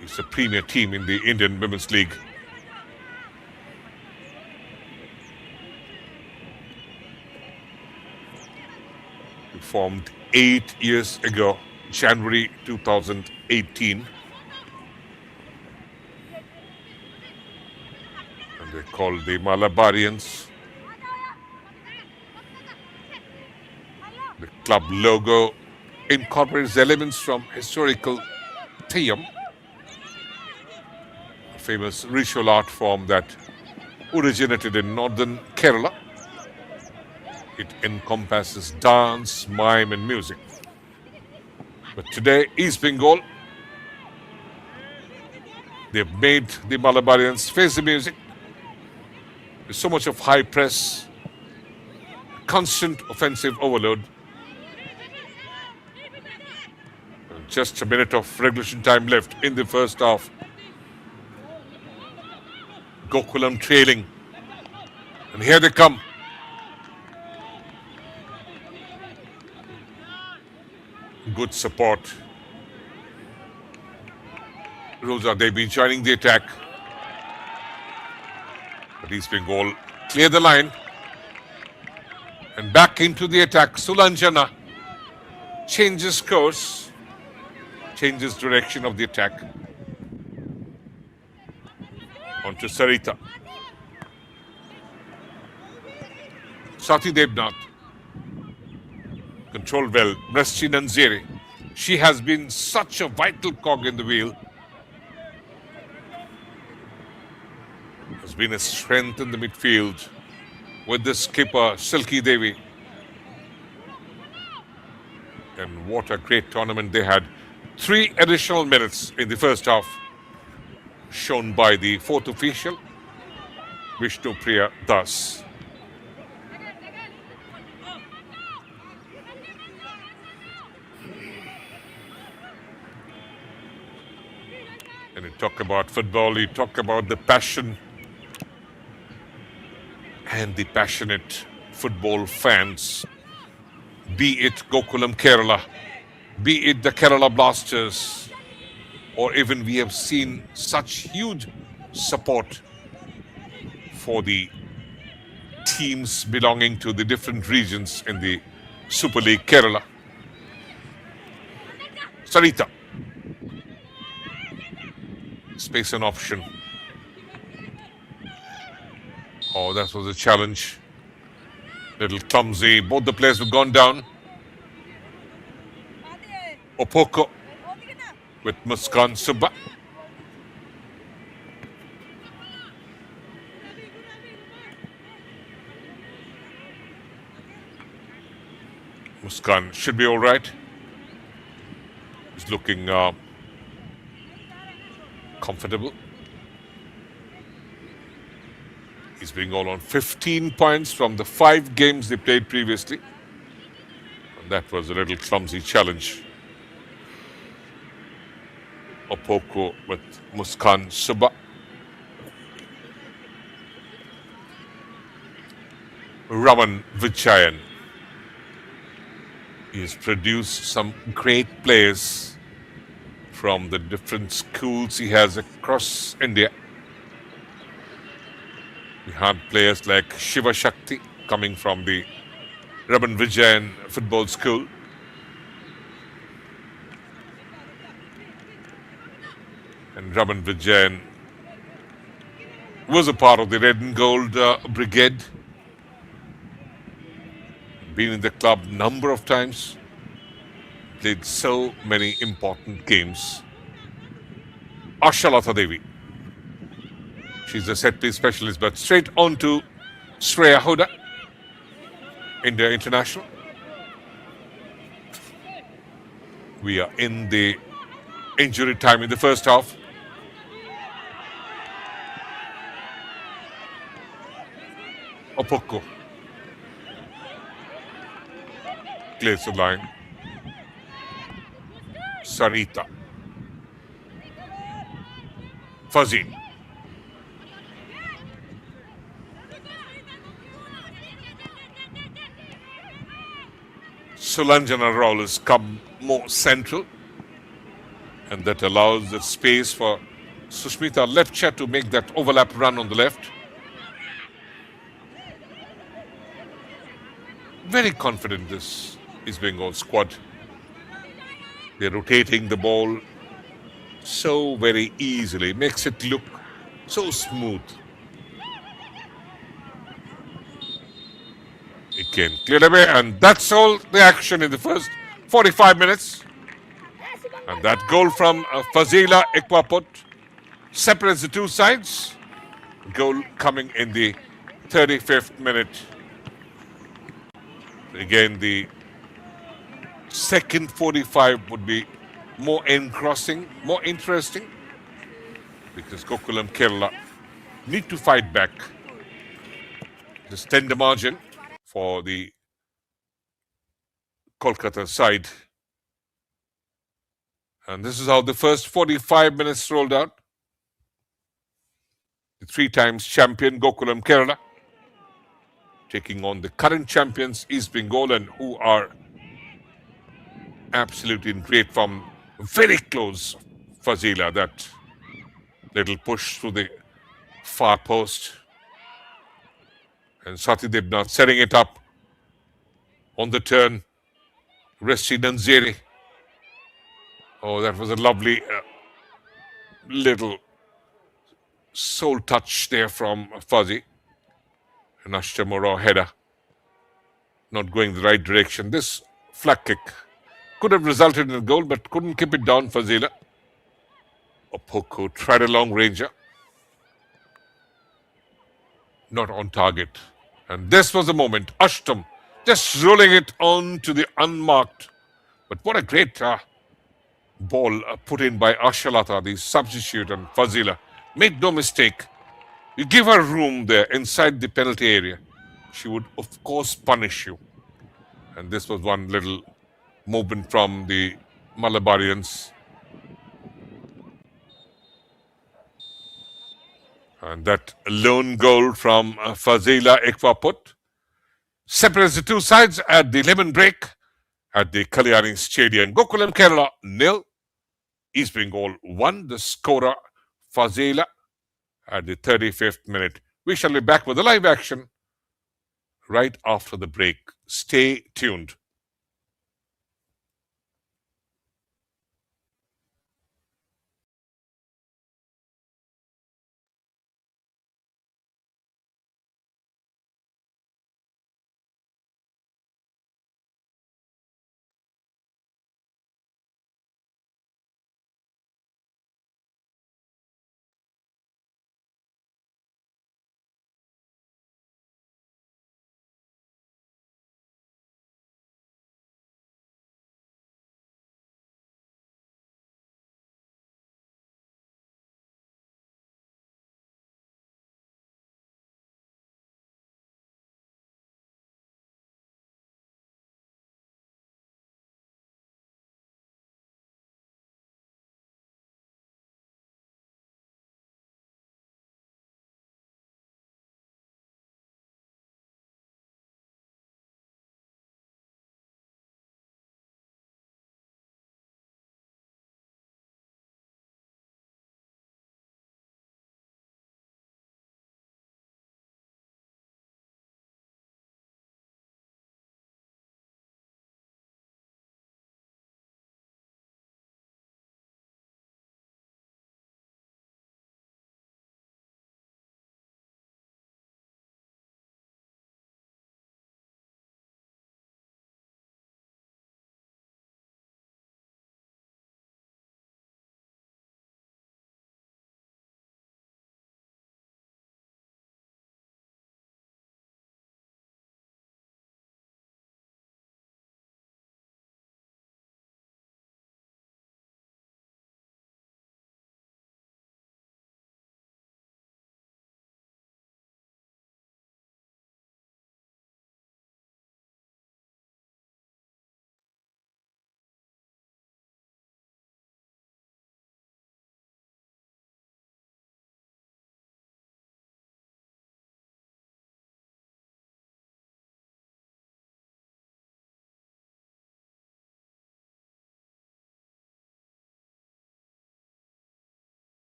It's a premier team in the Indian Women's League. It formed 8 years ago, January 2018. And they're called the Malabarians. The club logo incorporates elements from historical Theyyam, a famous ritual art form that originated in northern Kerala. It encompasses dance, mime, and music. But today, East Bengal, they've made the Malabarians face the music. There's so much of high press, constant offensive overload. Just a minute of regulation time left in the first half. Gokulam trailing. And here they come. Good support. Rosa Devi joining the attack. But East Bengal clear the line. And back into the attack. Sulanjana changes course. Changes direction of the attack. Onto Sarita. Sati Devnath. Controlled well. Mresti Nanzere. She has been such a vital cog in the wheel. Has been a strength in the midfield with the skipper Silky Devi. And what a great tournament they had. 3 additional minutes in the first half, shown by the 4th official, Vishnu Priya Das. And you talk about football, you talk about the passion and the passionate football fans, be it Gokulam Kerala, be it the Kerala Blasters, or even we have seen such huge support for the teams belonging to the different regions in the Super League Kerala. Sarita. Space and option. Oh, that was a challenge. Little clumsy. Both the players have gone down. Opoko with Muskan Subba. Muskan should be all right. He's looking comfortable. He's being all on 15 points from the 5 games they played previously. And that was a little clumsy challenge. Opoko with Muskan Subba. Raman Vijayan. He has produced some great players from the different schools he has across India. We had players like Shiva Shakti coming from the Raman Vijayan football school. And Raman Vijayan was a part of the Red and Gold Brigade. Been in the club number of times. Played so many important games. Ashalata Devi. She's a set-piece specialist, but straight on to Shreya Huda, India International. We are in the injury time in the first half. Opoko clears the line. Sarita. Fuzzy. Sulanjana rollers come more central, and that allows the space for Sushmita Lepcha to make that overlap run on the left. Very confident this is Bengal squad. They're rotating the ball so very easily, makes it look so smooth. Again, cleared away, and that's all the action in the first 45 minutes. And that goal from Fazila Ekwaput separates the two sides. Goal coming in the 35th minute. Again, the second 45 would be more engrossing, more interesting, because Gokulam Kerala need to fight back. Just tender margin for the Kolkata side. And this is how the first 45 minutes rolled out. The 3 times champion Gokulam Kerala taking on the current champions East Bengal, and who are absolutely in great form. Very close, Fazila, that little push through the far post. And Sati Debnath setting it up on the turn. Resti Nanzeri. Oh, that was a lovely little soul touch there from Fuzzy. An Ashtamura header. Not going the right direction. This flat kick could have resulted in a goal, but couldn't keep it down, Fazila. Opoko tried a long ranger. Not on target. And this was the moment. Ashtam just rolling it on to the unmarked. But what a great ball put in by Ashalata, the substitute, and Fazila. Made no mistake. You give her room there inside the penalty area, she would, of course, punish you. And this was one little movement from the Malabarians. And that lone goal from Fazila Ekwaput separates the two sides at the lemon break at the Kalyani Stadium. Gokulam Kerala 0, East Bengal 1. The scorer Fazila at the 35th minute. We shall be back with the live action right after the break. Stay tuned.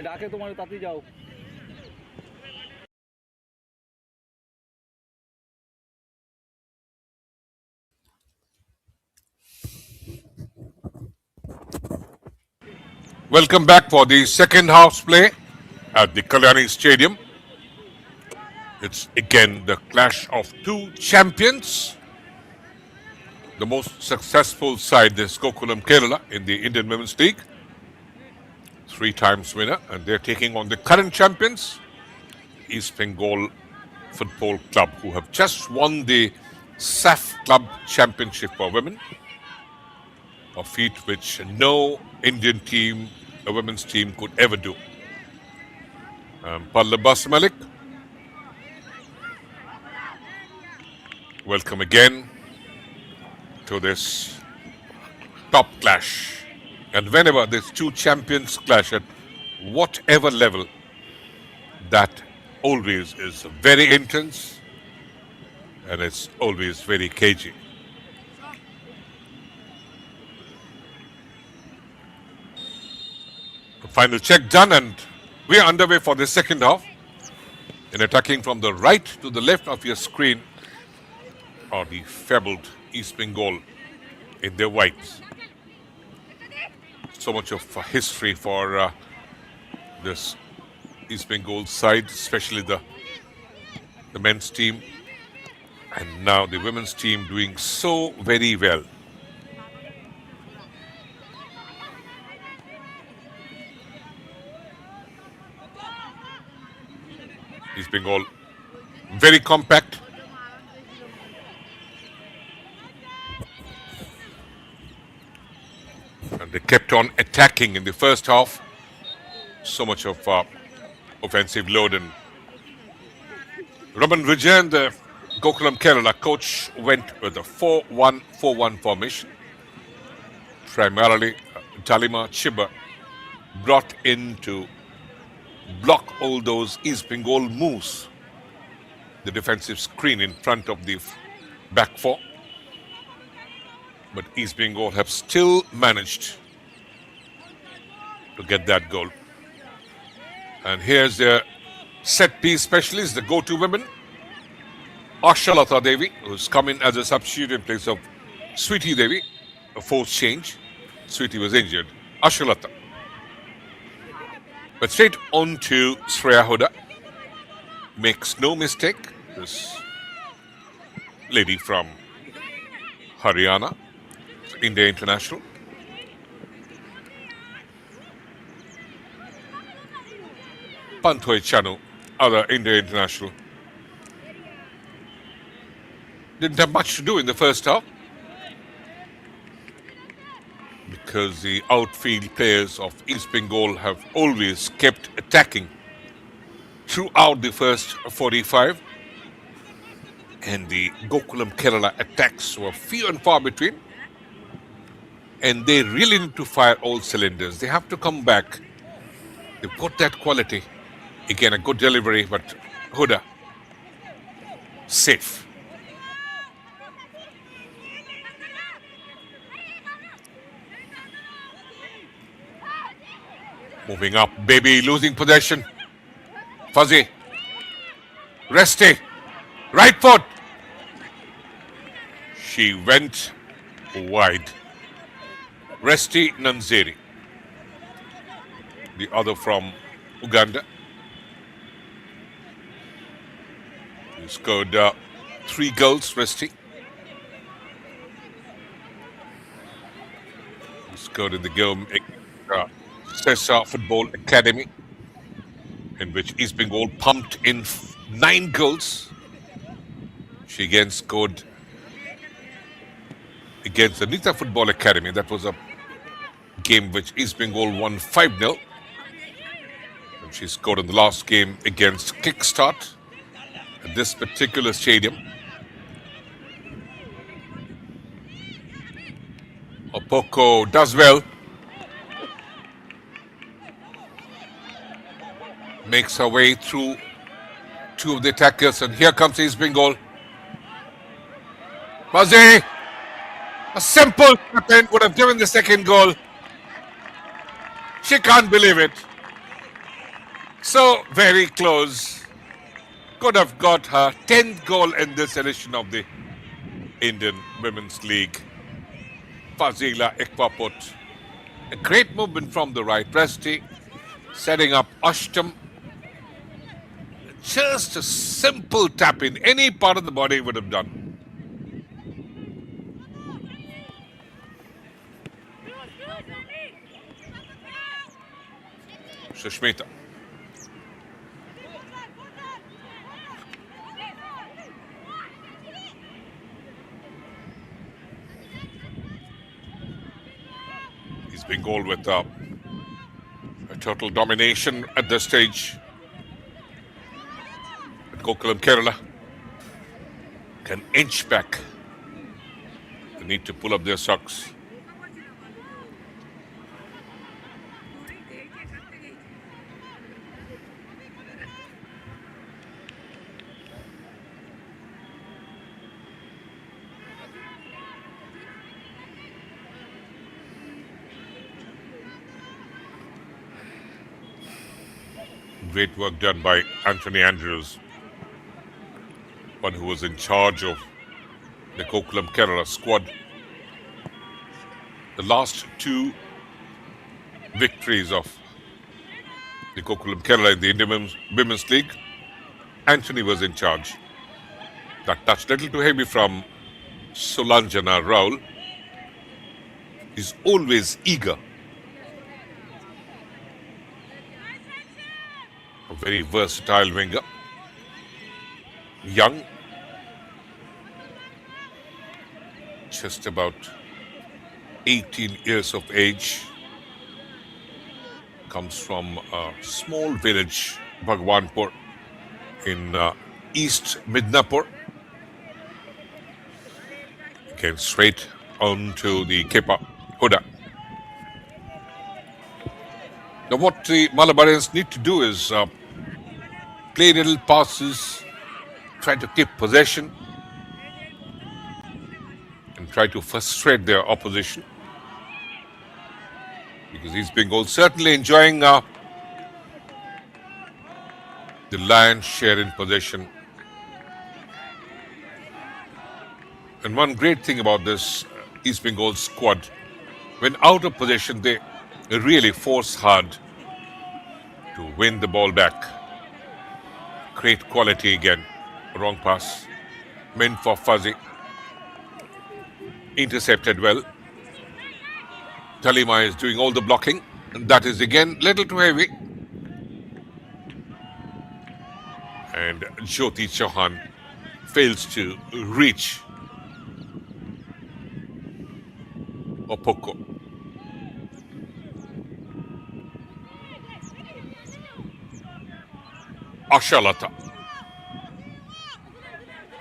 ডাকে তোমার তাড়াতাড়ি যাও। Welcome back for the second half's play at the Kalyani Stadium. It's again the clash of two champions. The most successful side is Gokulam Kerala in the Indian Women's League. 3 times winner, and they're taking on the current champions, East Bengal Football Club, who have just won the SAF Club Championship for women, a feat which no Indian team, a women's team, could ever do. Pallabas Malik, welcome again to this top clash. And whenever these two champions clash at whatever level, that always is very intense and it's always very cagey. The final check done, and we are underway for the second half. In attacking from the right to the left of your screen are the fabled East Bengal in their whites. So much of history for this East Bengal side, especially the men's team, and now the women's team doing so very well. East Bengal very compact. And they kept on attacking in the first half. So much of offensive load. And Raman Vijayan, the Gokulam Kerala coach, went with a 4-1-4-1 formation. Primarily, Dalima Chiba brought in to block all those East Bengal moves. The defensive screen in front of the back four. But East Bengal have still managed to get that goal. And here's their set piece specialist, the go-to women, Ashalata Devi, who's come in as a substitute in place of Sweetie Devi, a forced change. Sweetie was injured. Ashalata. But straight on to Shreya Huda. Makes no mistake. This lady from Haryana, India international. Panthoy Chanu, other India international. Didn't have much to do in the first half because the outfield players of East Bengal have always kept attacking throughout the first 45. And the Gokulam Kerala attacks were few and far between. And they really need to fire all cylinders. They have to come back. They've got that quality. Again, a good delivery, but Huda, safe. Moving up, Baby losing possession. Fuzzy. Resty. Right foot. She went wide. Resty Nanzeri, the other from Uganda. He scored 3 goals, Resty. He scored in the game Sessa Football Academy, in which East Bengal pumped in 9 goals. She again scored against the Nita Football Academy. That was a game which East Bengal won 5-0. And she scored in the last game against Kickstart at this particular stadium. Opoko does well. Makes her way through 2 of the attackers, and here comes East Bengal. Fuzzy! A simple step would have given the second goal. She can't believe it. So very close. Could have got her 10th goal in this edition of the Indian Women's League. Fazila Ekpaput. A great movement from the right. Presti setting up Ashtam. Just a simple tap in. Any part of the body would have done. Sushmita. He's being goal with a total domination at this stage. But Gokulam Kerala can inch back. They need to pull up their socks. Great work done by Anthony Andrews, one who was in charge of the Gokulam Kerala squad. The last two victories of the Gokulam Kerala in the Indian Women's League, Anthony was in charge. That touch little too heavy from Sulanjana Raul. He's always eager. A very versatile winger. Young. Just about 18 years of age. Comes from a small village, Bhagwanpur, in East Midnapur. Again, straight on to the Kepa Huda. Now, what the Malabarians need to do is play little passes, try to keep possession, and try to frustrate their opposition. Because East Bengal certainly enjoying the lion's share in possession. And one great thing about this East Bengal squad, when out of possession, they really force hard to win the ball back. Great quality again. Wrong pass. Meant for Fuzzy. Intercepted well. Talima is doing all the blocking. And that is again little too heavy. And Jyoti Chauhan fails to reach Opoko. Ashalata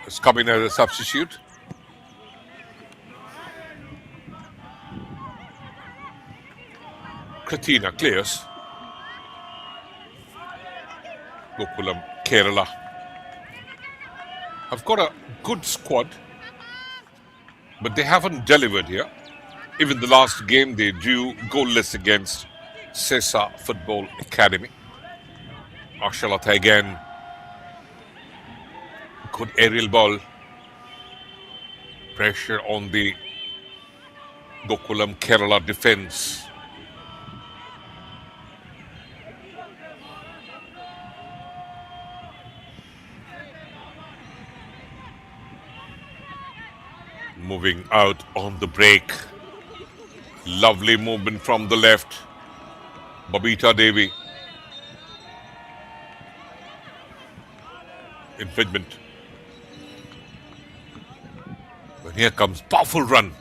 has come in as a substitute. Kratina clears. Gokulam Kerala have got a good squad, but they haven't delivered here. Even the last game they drew goalless against Sesa Football Academy. Ashalata again. Good aerial ball. Pressure on the Gokulam Kerala defense. Moving out on the break. Lovely movement from the left. Babita Devi. Infringement. But here comes powerful run.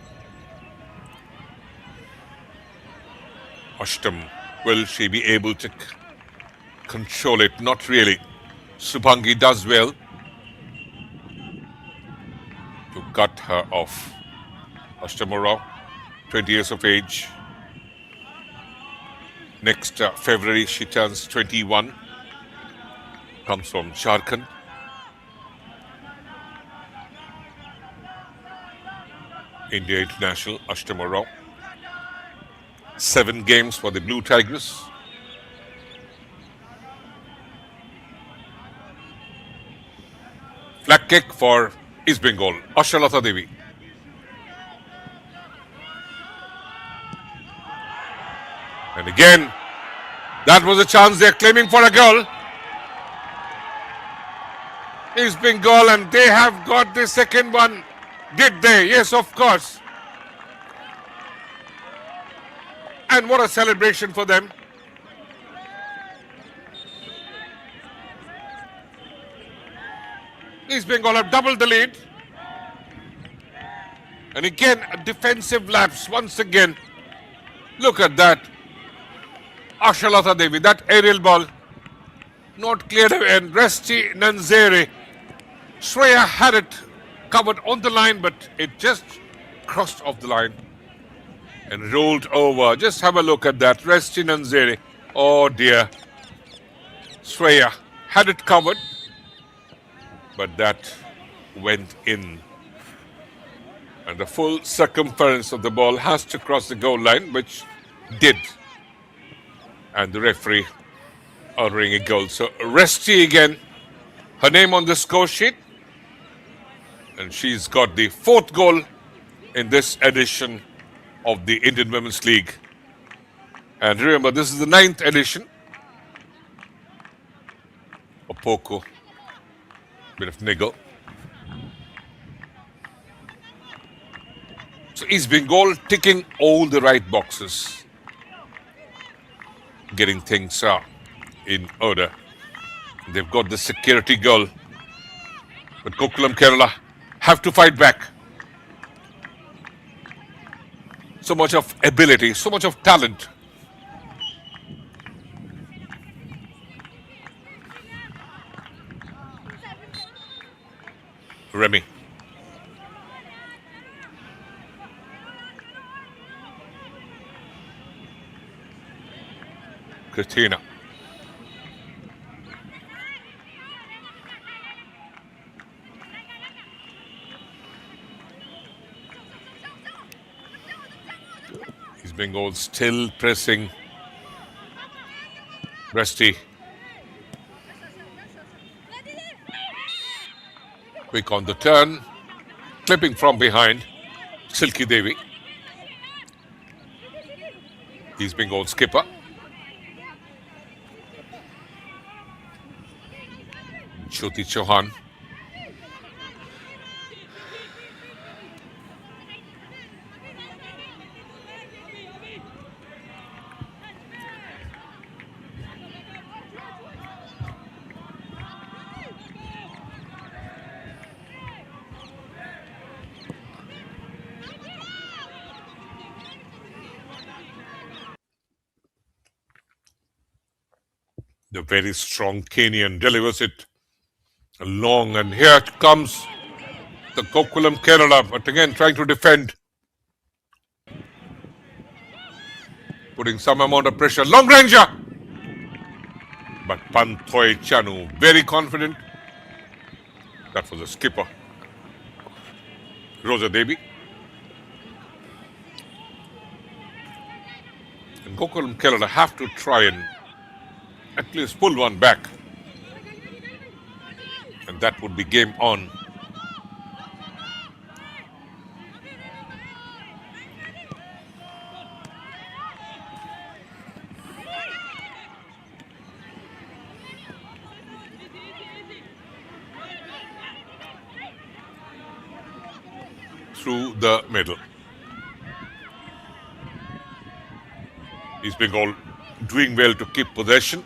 Ashtam, will she be able to control it? Not really. Subhangi does well to cut her off. Ashtam Rao, 20 years of age. Next February she turns 21. Comes from Jharkhand. India International, Ashtama Rao. 7 games for the Blue Tigers. Flag kick for East Bengal. Ashalata Devi. And again, that was a chance they're claiming for a goal. East Bengal, and they have got the second one. Did they? Yes, of course. And what a celebration for them. East Bengal have doubled the lead. And again, a defensive lapse once again. Look at that. Ashalata Devi, that aerial ball. Not cleared and Resti Nanzere. Shreya had it covered on the line, but it just crossed off the line and rolled over. Just have a look at that. Resti Nanzere. Oh dear. Shreya had it covered, but that went in. And the full circumference of the ball has to cross the goal line, which did. And the referee ordering a goal. So Resti again, her name on the score sheet. And she's got the 4th goal in this edition of the Indian Women's League. And remember, this is the 9th edition. Opoko, bit of niggle. So East Bengal ticking all the right boxes, getting things in order. They've got the security goal, but Gokulam Kerala have to fight back. So much of ability, so much of talent. Remy. Christina. East Bengal still pressing. Resti. Quick on the turn. Clipping from behind. Silky Devi. East Bengal skipper. Jyoti Chauhan. The very strong Kenyan delivers it long, and here comes the Gokulam Kerala, but again trying to defend. Putting some amount of pressure. Long ranger! But Panthoy Chanu, very confident. That was the skipper. Rosa Devi. And Gokulam Kerala have to try and at least pull one back. And that would be game on. Through the middle. East Bengal doing well to keep possession.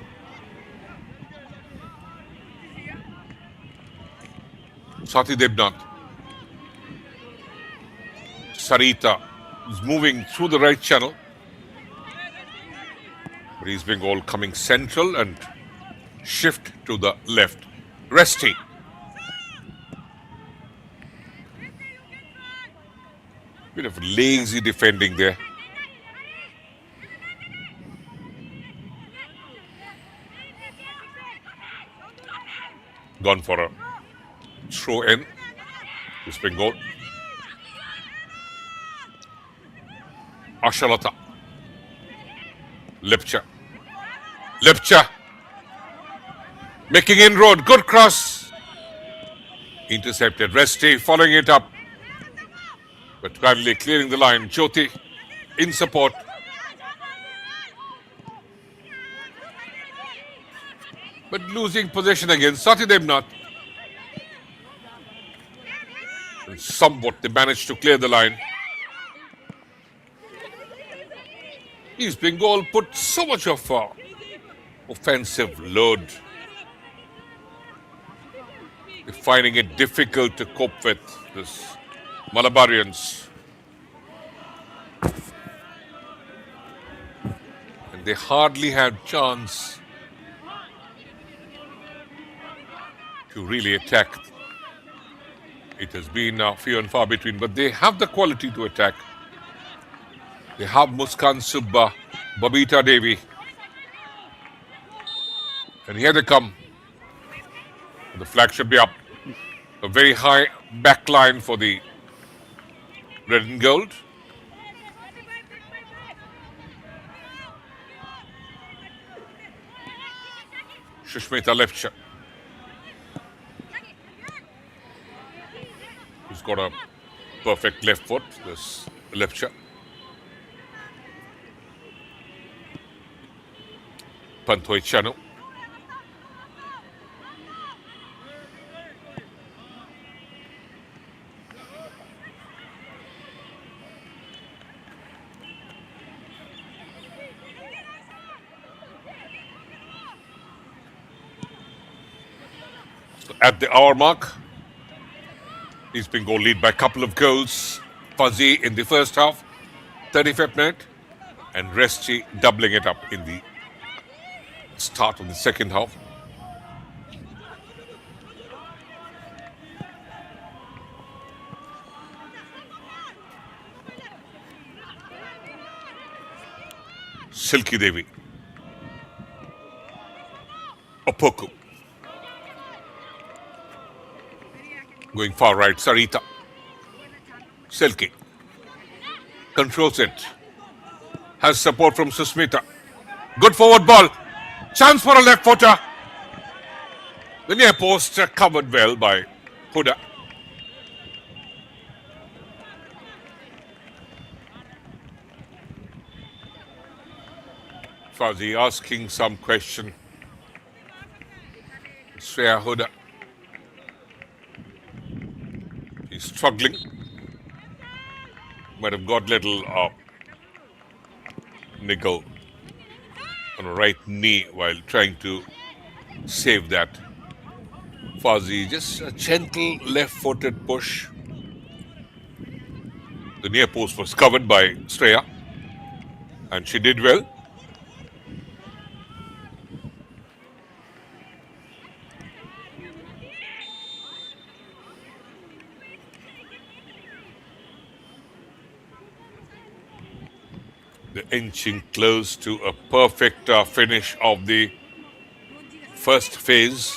Sati Debnath. Sarita is moving through the right channel. But East Bengal coming central and shift to the left. Resti. Bit of lazy defending there. Gone for a throw in. East Bengal. Ashalata. Lepcha. Lepcha. Making inroad. Good cross. Intercepted. Resti following it up, but kindly clearing the line. Jyoti in support. But losing possession again. Sati Devnath. And somewhat they managed to clear the line. East Bengal put so much of offensive load. They're finding it difficult to cope with this Malabarians. And they hardly had chance to really attack. It has been few and far between, but they have the quality to attack. They have Muskan Subba, Babita Devi. And here they come. The flag should be up. A very high back line for the red and gold. Shushmita Lepcha, who's got a perfect left foot, this Lepcha. Panthoy Chanu. At the hour mark, East Bengal lead by a couple of goals. Fuzzy in the first half, 35th minute, and Resti doubling it up in the start of the second half. Silky Devi. Opoku. Going far right, Sarita. Silky. Controls it. Has support from Susmita. Good forward ball. Chance for a left footer. The near post covered well by Huda. Fuzzy asking some question. Shreya Huda. He's struggling. Might have got little niggle on the right knee while trying to save that. Fuzzy, just a gentle left-footed push. The near post was covered by Shreya, and she did well. They're inching close to a perfect finish of the first phase.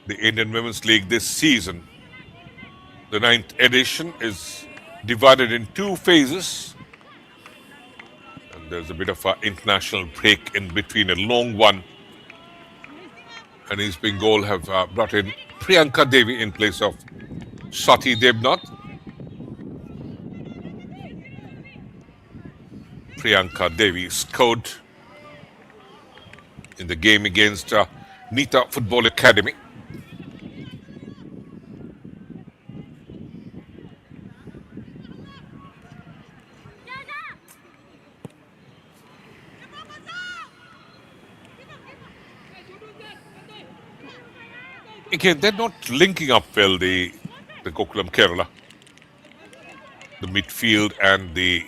The Indian Women's League this season. The 9th edition is divided in 2 phases. And there's a bit of an international break in between, a long one. And East Bengal have brought in Priyanka Devi in place of Sati Devnath. Priyanka Devi scored in the game against Nita Football Academy. Again, they're not linking up well, the Gokulam Kerala. The midfield and the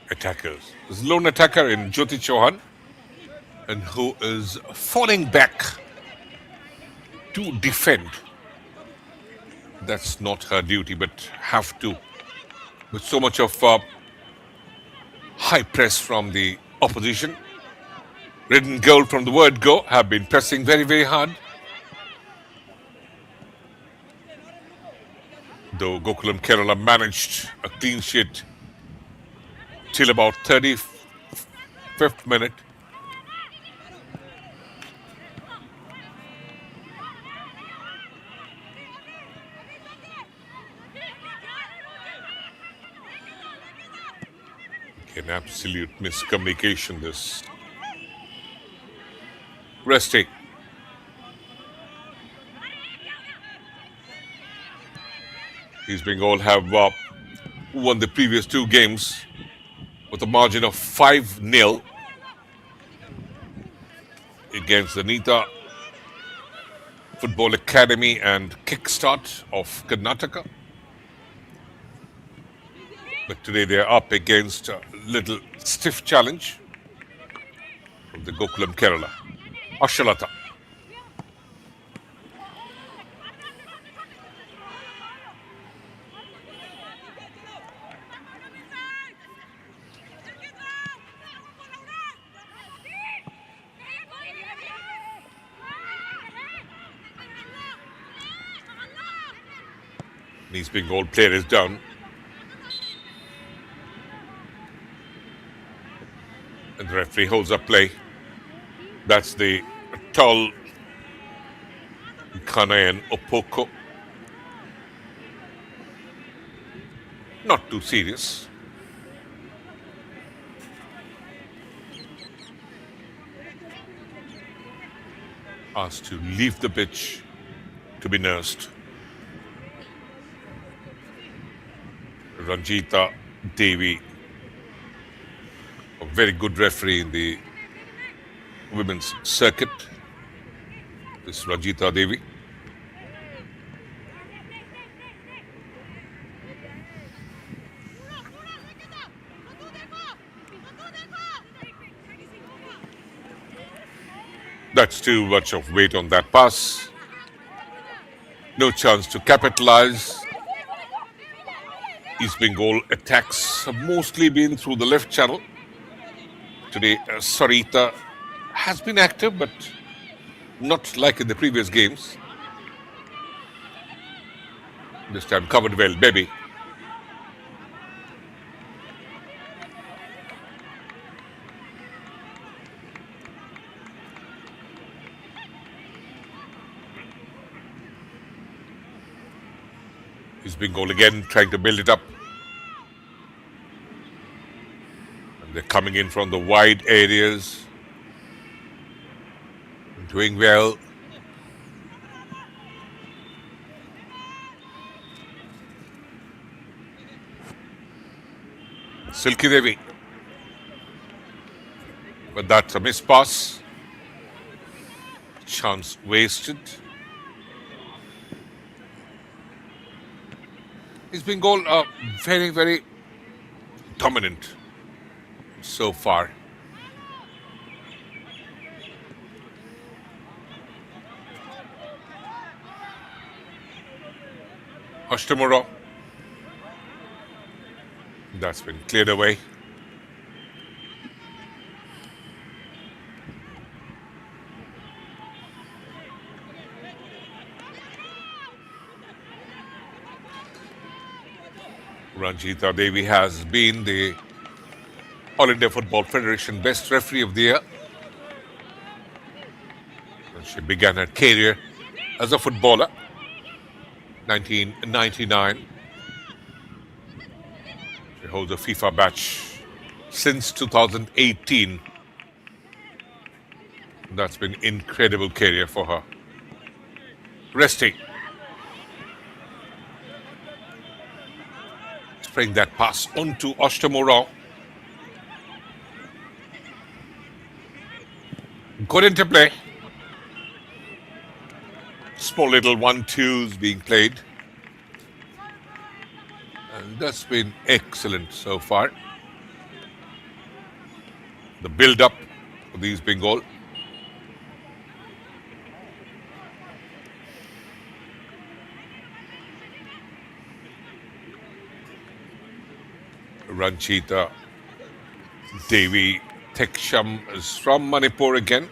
attackers. There's a lone attacker in Jyoti Chauhan, and who is falling back to defend. That's not her duty, but have to. With so much of high press from the opposition. Red and gold from the word go have been pressing very, very hard. Though Gokulam Kerala managed a clean sheet till about 35th minute. An absolute miscommunication, this. Resting. East Bengal have won the previous two games with a margin of 5-0 against the Nita Football Academy and Kickstart of Karnataka. But today they are up against a little stiff challenge from the Gokulam, Kerala. Ashalata. East Bengal player is down. And the referee holds up play. That's the tall Kanayan Opoko. Not too serious. Asked to leave the pitch to be nursed. Ranjita Devi, a very good referee in the women's circuit. This is Ranjita Devi. That's too much of weight on that pass. No chance to capitalize. East Bengal attacks have mostly been through the left channel. Today, Sarita has been active, but not like in the previous games. This time covered well, baby. East Bengal again trying to build it up. And they're coming in from the wide areas. Doing well. Silky Devi. But that's a missed pass. Chance wasted. East Bengal are very, very dominant so far. Ashtamura. That's been cleared away. Ranjita Devi has been the All India Football Federation Best Referee of the Year. And she began her career as a footballer, 1999. She holds a FIFA badge since 2018. That's been an incredible career for her. Resting. Spraying that pass onto Ashtamura. Good interplay. Small little 1-2s being played. And that's been excellent so far. The build-up for these Bengal. Ranjita Devi Teksham is from Manipur again.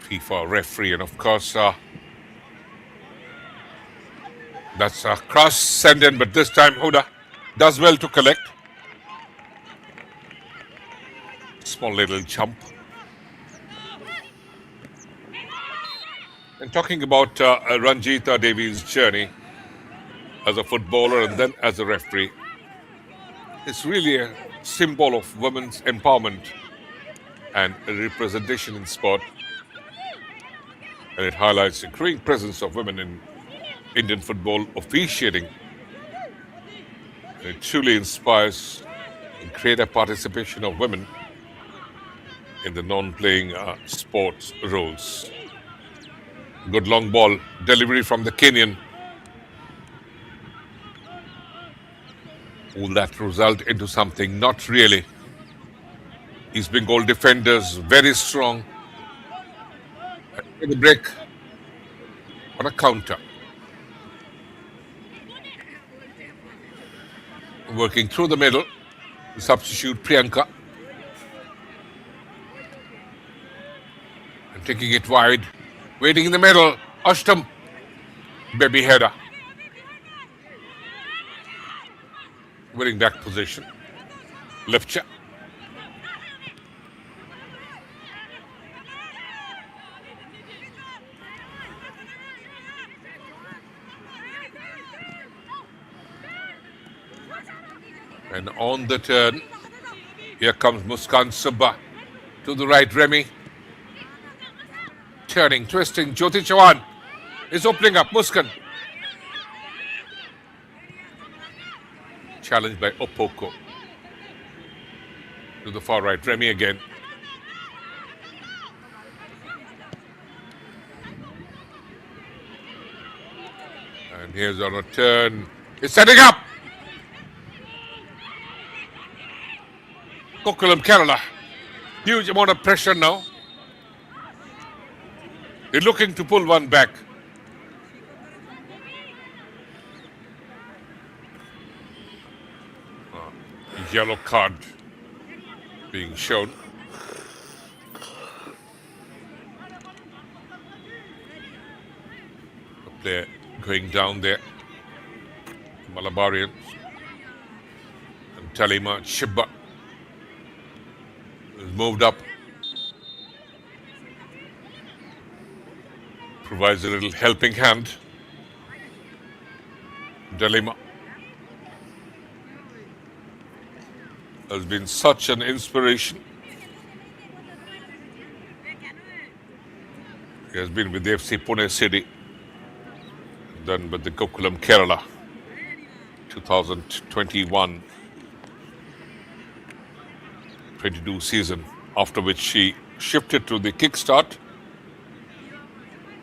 FIFA referee, and of course that's a cross send in, but this time Huda does well to collect. Small little jump. And talking about Ranjita Devi's journey, as a footballer and then as a referee. It's really a symbol of women's empowerment and representation in sport, and it highlights the growing presence of women in Indian football officiating. And it truly inspires greater participation of women in the non-playing sports roles. Good long ball delivery from the Kenyan. Will that result into something? Not really. East Bengal defenders very strong. The break on a counter. Working through the middle. The substitute Priyanka. And taking it wide. Waiting in the middle. Ashtam. Baby header. Winning back position. Lefcha. And on the turn, here comes Muskan Subba. To the right, Remy. Turning, twisting, Jyoti Chauhan is opening up. Muskan. Challenged by Opoko. To the far right, Remy again. And here's on a turn. It's setting up. Gokulam, Kerala. Huge amount of pressure now. They're looking to pull one back. Yellow card being shown. The player going down there. Malabarians. And Talima Shibba is moved up. Provides a little helping hand. Dalima has been such an inspiration. He has been with the FC Pune City, then with the Gokulam Kerala, 2021-22 season, after which she shifted to the kickstart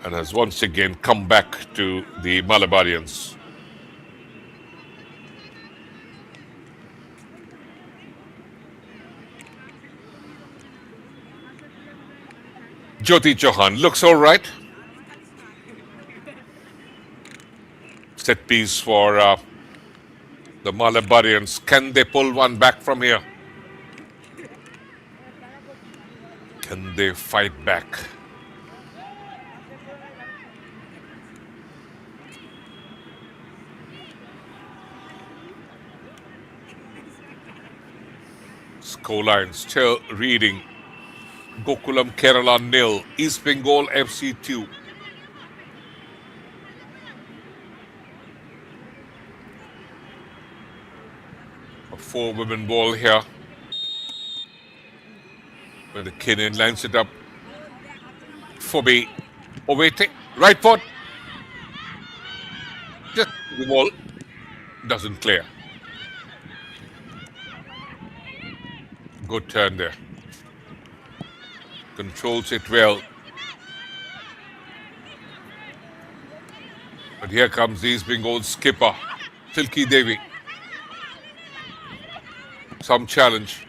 and has once again come back to the Malabarians. Jyoti Chauhan looks all right. Set piece for the Malabarians. Can they pull one back from here? Can they fight back? Scoreline still reading. Gokulam Kerala 0, East Bengal FC 2. A 4-women ball here. When the Kenyan lines it up. Fobi Ovete, right foot. Just the ball doesn't clear. Good turn there. Controls it well. But here comes East Bengal skipper, Silky Devi. Some challenge.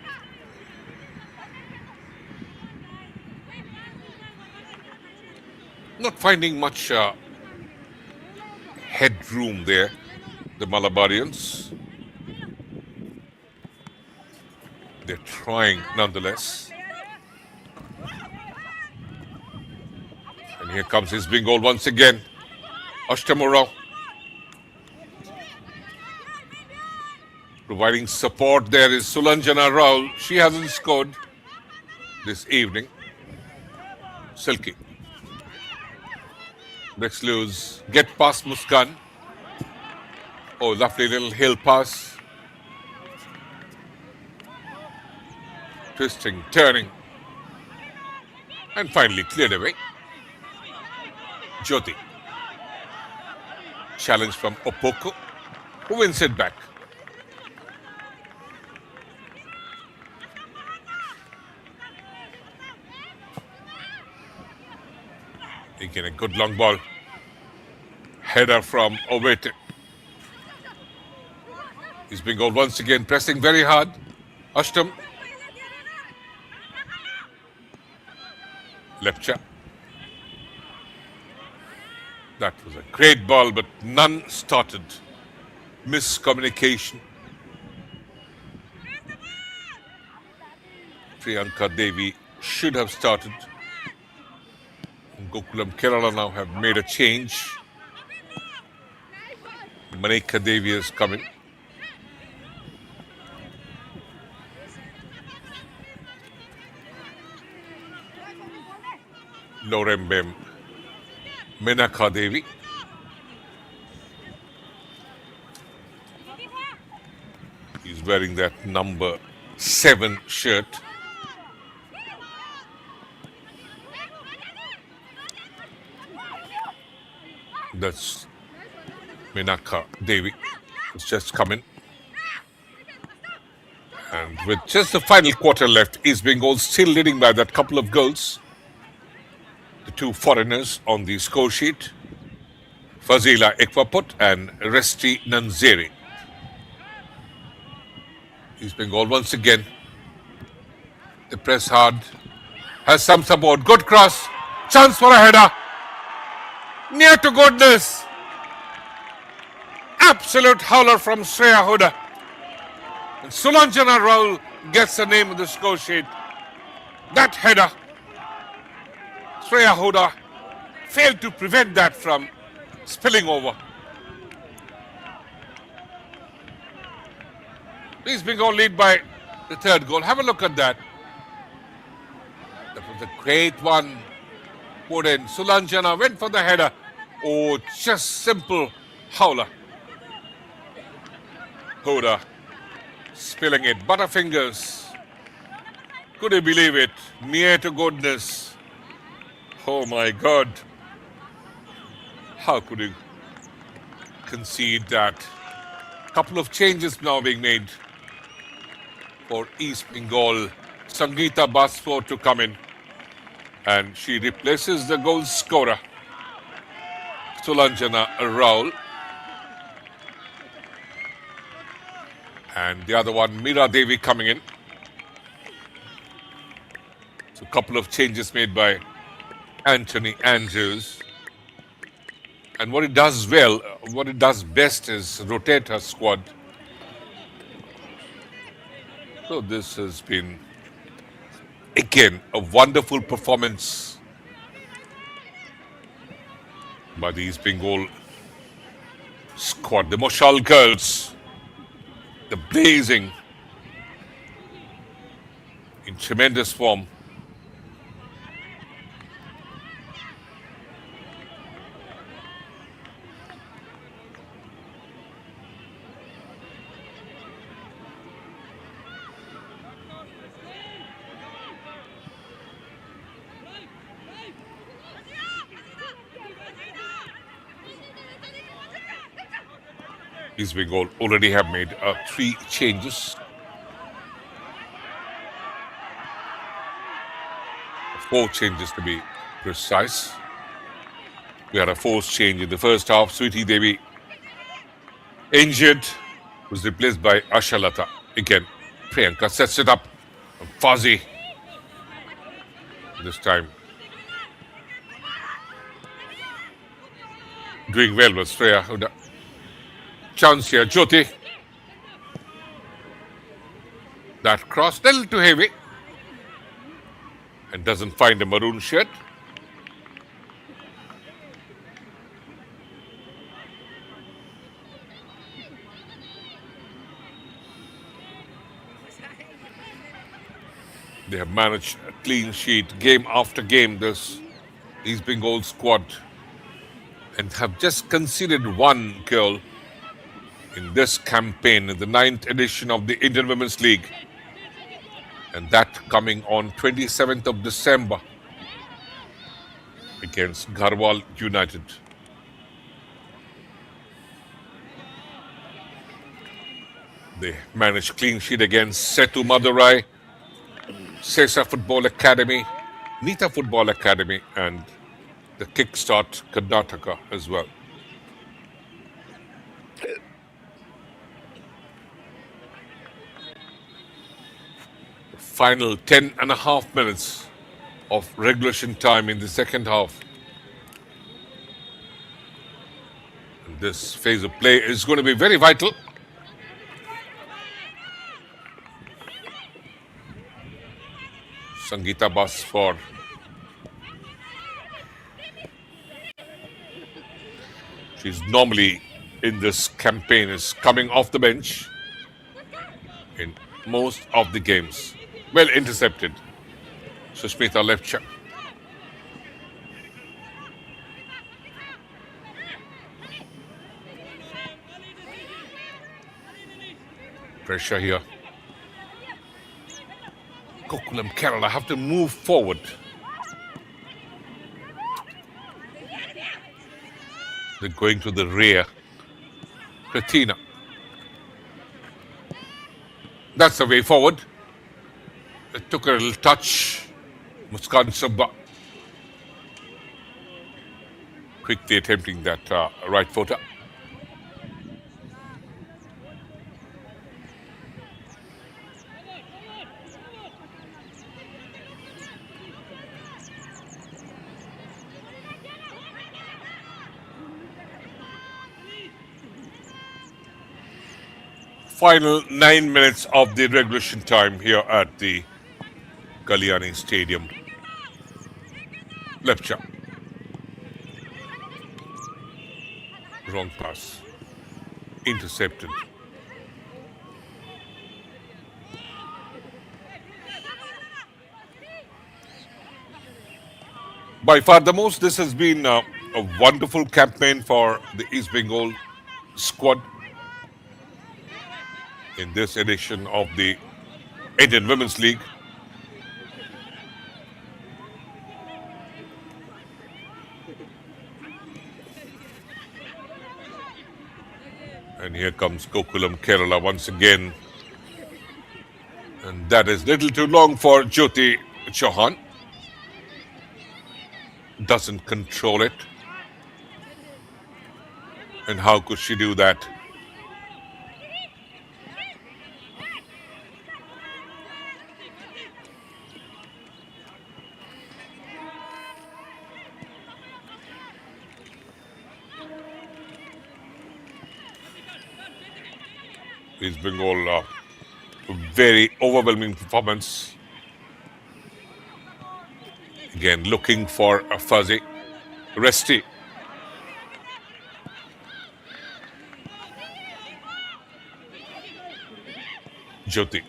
Not finding much headroom there, the Malabarians. They're trying nonetheless. And here comes his Bengal once again. Ashtamurao. Providing support there is Sulanjana Rao. She hasn't scored this evening. Silky. Breaks loose. Get past Muskan. Oh, lovely little hill pass. Twisting, turning, and finally cleared away. Jyoti. Challenge from Opoko, who wins it back. Again, a good long ball. Header from Ovete. He's Bengal once again pressing very hard. Ashtam. Lepcha. That was a great ball, but none started. Miscommunication. Priyanka Devi should have started. Gokulam Kerala now have made a change. Manika Devi is coming. Lorembem Menaka Devi. He's wearing that number 7 shirt. That's Menaka Devi. It's just come in. And with just the final quarter left, East Bengal still leading by that couple of goals. The two foreigners on the score sheet, Fazila Ekwaput and Resti Nanzeri. East Bengal once again. They press hard. Has some support. Good cross. Chance for a header. Near to goodness. Absolute howler from Shreya Huda. And Sulanjana Raul gets the name of the score sheet. That header. Shreya Huda failed to prevent that from spilling over. East Bengal lead by the third goal. Have a look at that. That was a great one. Put in. Sulanjana went for the header. Oh, just simple howler. Huda spilling it. Butterfingers. Could you believe it? Near to goodness. Oh my God. How could you concede that? Couple of changes now being made for East Bengal. Sangeeta Basfo to come in. And she replaces the goal scorer, Sulanjana Raul. And the other one, Meera Devi, coming in. So a couple of changes made by Anthony Andrews. And what it does well, what it does best is rotate her squad. So this has been, again, a wonderful performance by the East Bengal squad. The Moshal girls, the blazing in tremendous form. East Bengal already have made 3 changes. 4 changes to be precise. We had a forced change in the first half. Sweetie Devi injured, was replaced by Ashalata. Again, Priyanka sets it up. Fuzzy this time. Doing well was Shreya Huda. Chance here, Jyoti. That cross, little too heavy. And doesn't find a maroon shirt. They have managed a clean sheet game after game, this East Bengal squad. And have just conceded 1 goal. in this campaign in the 9th edition of the Indian Women's League. And that coming on 27th of December against Garhwal United. They managed clean sheet against Setu Madurai, Sesa Football Academy, Nita Football Academy, and the Kickstart Karnataka as well. The final 10.5 minutes of regulation time in the second half. And this phase of play is going to be very vital. Sangeeta Bas for she's normally in this campaign is coming off the bench in most of the games. Well intercepted. Sushmita Lepcha. Pressure here. Gokulam Kerala have to move forward. They're going to the rear. Katina. That's the way forward. It took a little touch. Muskan Sabba. Quickly attempting that right footer. Final 9 minutes of the regulation time here at the Kalyani Stadium. Lepcha. Wrong pass. Intercepted. By far the most, this has been a wonderful campaign for the East Bengal squad in this edition of the Indian Women's League. And here comes Gokulam Kerala once again. And that is little too long for Jyoti Chauhan. Doesn't control it. And how could she do that? East Bengal, a very overwhelming performance. Again, looking for a fuzzy. Resti. Jyoti.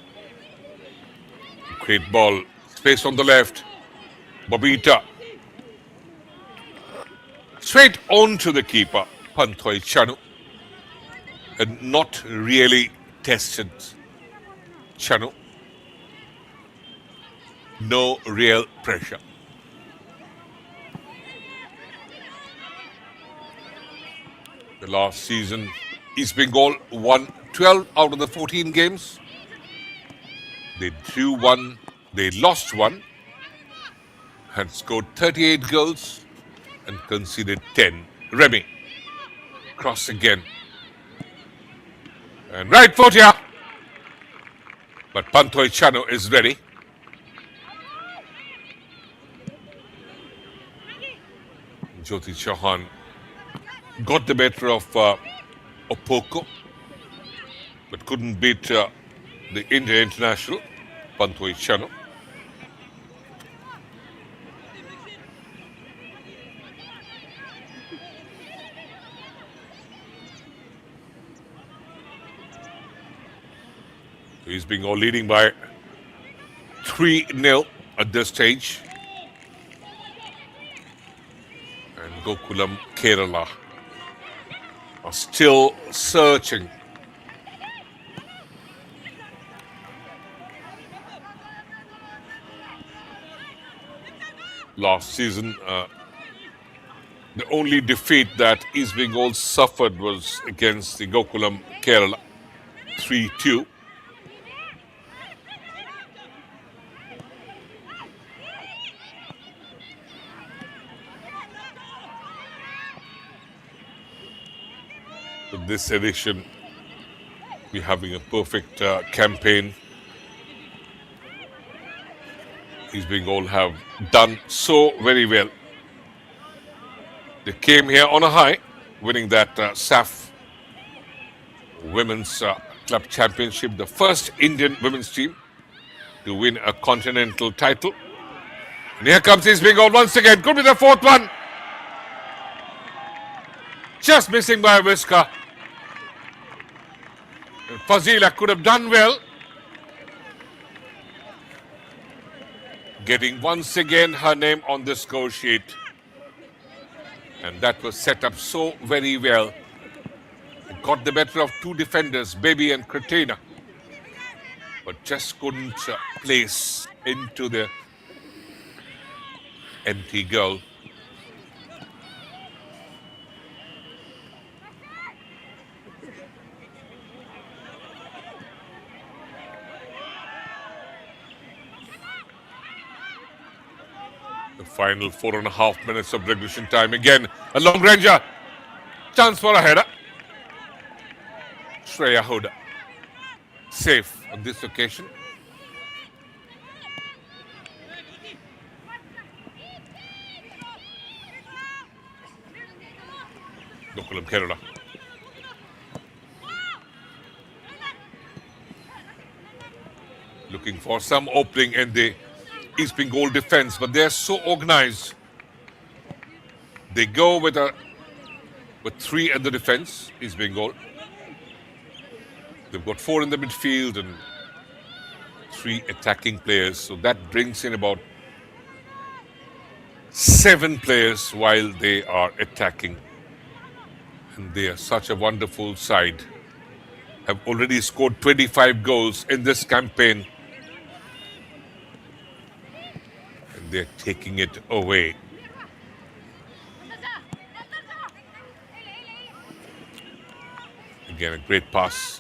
Great ball. Space on the left. Babita. Straight on to the keeper, Panthoi Chanu. And not really tested Chanu. No real pressure. The last season, East Bengal won 12 out of the 14 games. They drew one, they lost one, had scored 38 goals and conceded 10. Remy, cross again. And right foot here. But Panthoi Chanu is ready. Jyoti Chauhan got the better of Opoko, but couldn't beat the India international, Panthoi Chanu. He's being all leading by 3-0 at this stage. And Gokulam Kerala are still searching last season. The only defeat that East Bengal suffered was against the Gokulam, Kerala, 3-2. With this edition, we're having a perfect campaign. East Bengal have done so very well. They came here on a high, winning that SAF Women's Club Championship, the first Indian women's team to win a continental title. And here comes East Bengal once again. Could be the fourth one. Just missing by a whisker. And Fazila could have done well. Getting once again her name on the score sheet. And that was set up so very well. It got the better of two defenders, Baby and Katrina, but just couldn't place into the empty goal. The final 4.5 minutes of regulation time. Again, a long ranger. Chance for a header. Shreya Huda safe on this occasion. Gokulam, Kerala. Looking for some opening in the East Bengal defense, but they're so organized. They go with three at the defense, East Bengal. They've got four in the midfield and three attacking players. So that brings in about 7 players while they are attacking. And they are such a wonderful side. Have already scored 25 goals in this campaign. And they're taking it away. Again, a great pass.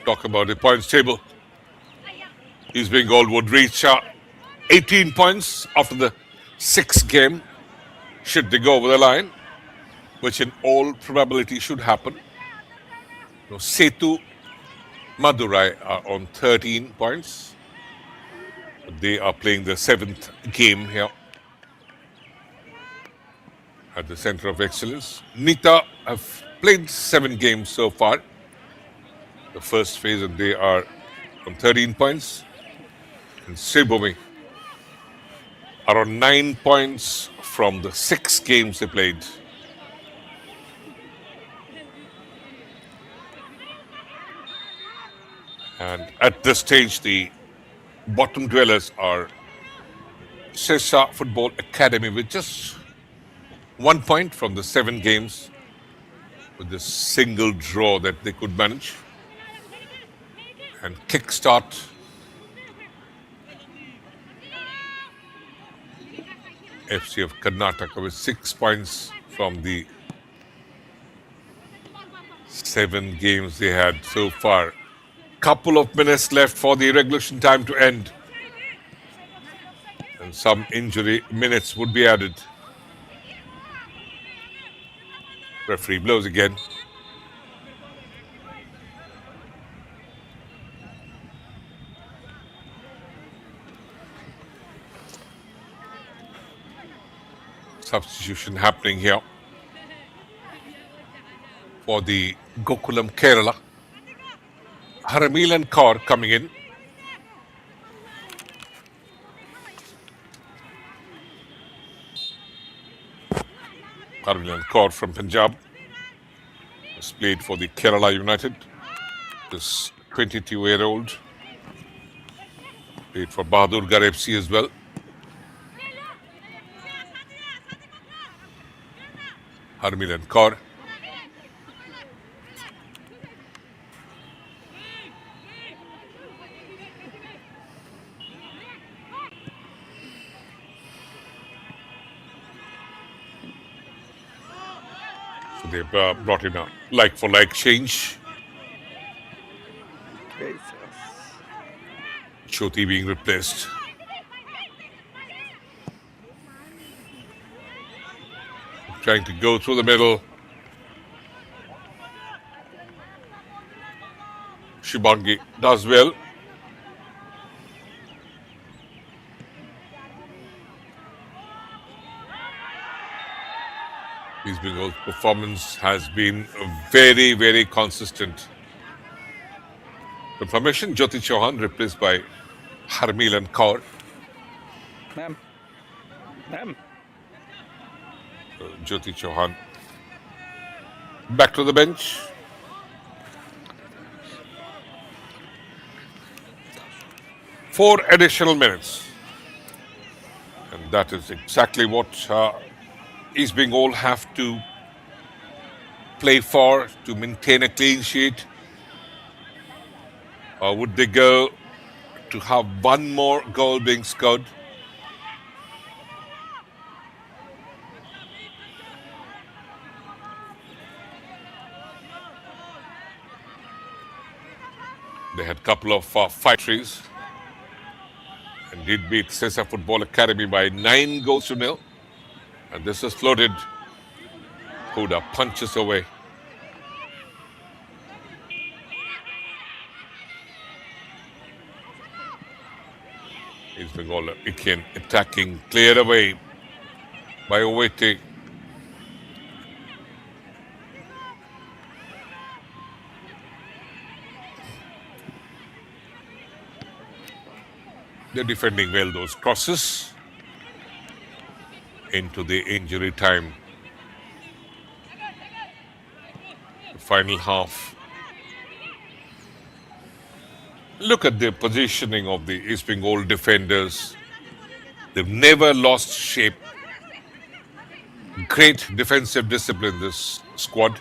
Talk about the points table. East Bengal would reach 18 points after the 6th game, should they go over the line, which in all probability should happen. Setu Madurai are on 13 points. They are playing the 7th game here at the Center of Excellence. Nita have played 7 games so far. The first phase, and they are on 13 points. And Sibumi are on 9 points from the 6 games they played. And at this stage, the bottom dwellers are Sesa Football Academy with just 1 point from the 7 games, with this single draw that they could manage. And Kickstart FC of Karnataka with 6 points from the 7 games they had so far. Couple of minutes left for the regulation time to end. And some injury minutes would be added. Referee blows again. Substitution happening here for the Gokulam, Kerala. Haramilan Kaur coming in. Haramilan Kaur from Punjab has played for the Kerala United. This 22-year-old played for Bahadurgarh FC as well. Haramilan Kaur They've brought in a like-for-like change. Choti being replaced. Trying to go through the middle. Shibangi does well. East Bengal's performance has been very, very consistent. Confirmation, Jyoti Chauhan replaced by Harmilan Kaur. Ma'am. Jyoti Chauhan back to the bench. Four additional minutes. And that is exactly what East Bengal have to play for to maintain a clean sheet. Or would they go to have one more goal being scored? They had a couple of fight-trees and did beat Sesa Football Academy by 9 goals to 0. And this is floated. Huda punches away. East Bengal again attacking, cleared away by Owete. They're defending well those crosses into the injury time. The final half. Look at the positioning of the East Bengal defenders. They've never lost shape. Great defensive discipline, this squad.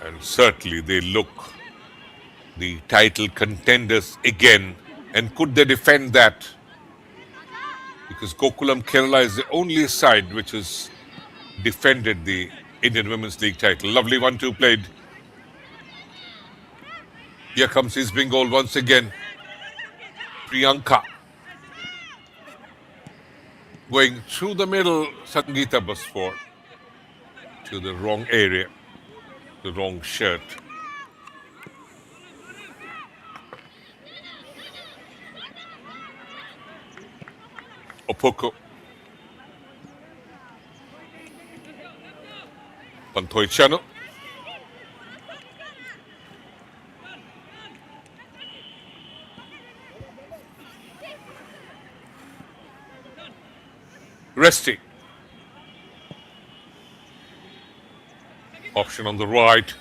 And certainly they look the title contenders again. And could they defend that? Because Gokulam Kerala is the only side which has defended the Indian Women's League title. Lovely 1-2 played. Here comes East Bengal once again. Priyanka. Going through the middle, Sangeeta Basfor to the wrong area, the wrong shirt. Opoko. Pantoy Chano. Resty. Option on the right.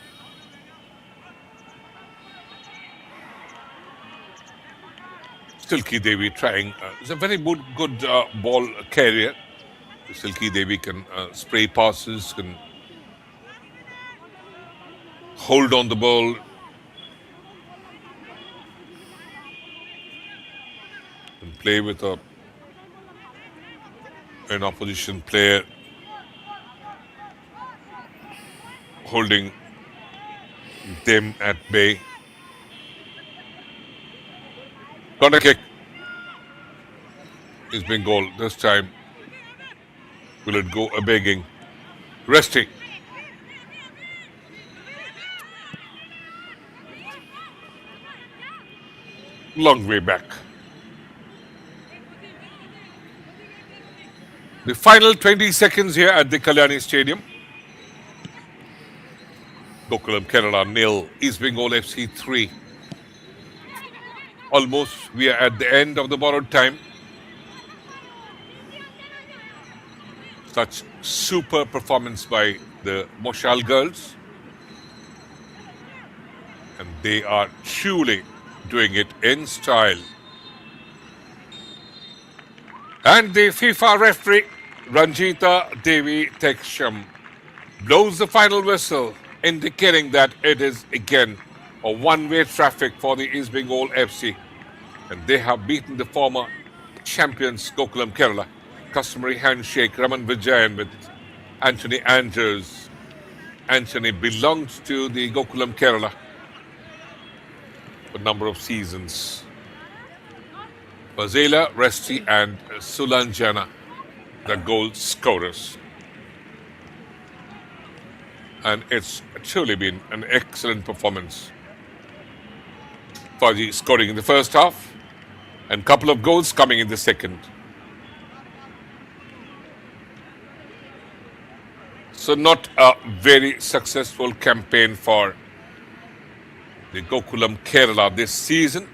Silky Devi trying. It's a very good ball carrier. Silky Devi can spray passes, can hold on the ball. And play with an opposition player holding them at bay. Corner kick is Bengal this time. Will it go a begging? Resting. Long way back. The final 20 seconds here at the Kalyani Stadium. Gokulam Kerala 0, East Bengal FC 3. Almost we are at the end of the borrowed time. Such super performance by the Moshal girls. And they are truly doing it in style. And the FIFA referee, Ranjita Devi Teksham, blows the final whistle, indicating that it is again a one-way traffic for the East Bengal FC. And they have beaten the former champions Gokulam Kerala. Customary handshake, Raman Vijayan with Anthony Andrews. Anthony belonged to the Gokulam Kerala for a number of seasons. Fazela, Resti and Sulanjana, the goal scorers. And it's truly been an excellent performance. Faji scoring in the first half and a couple of goals coming in the second. So not a very successful campaign for the Gokulam Kerala this season.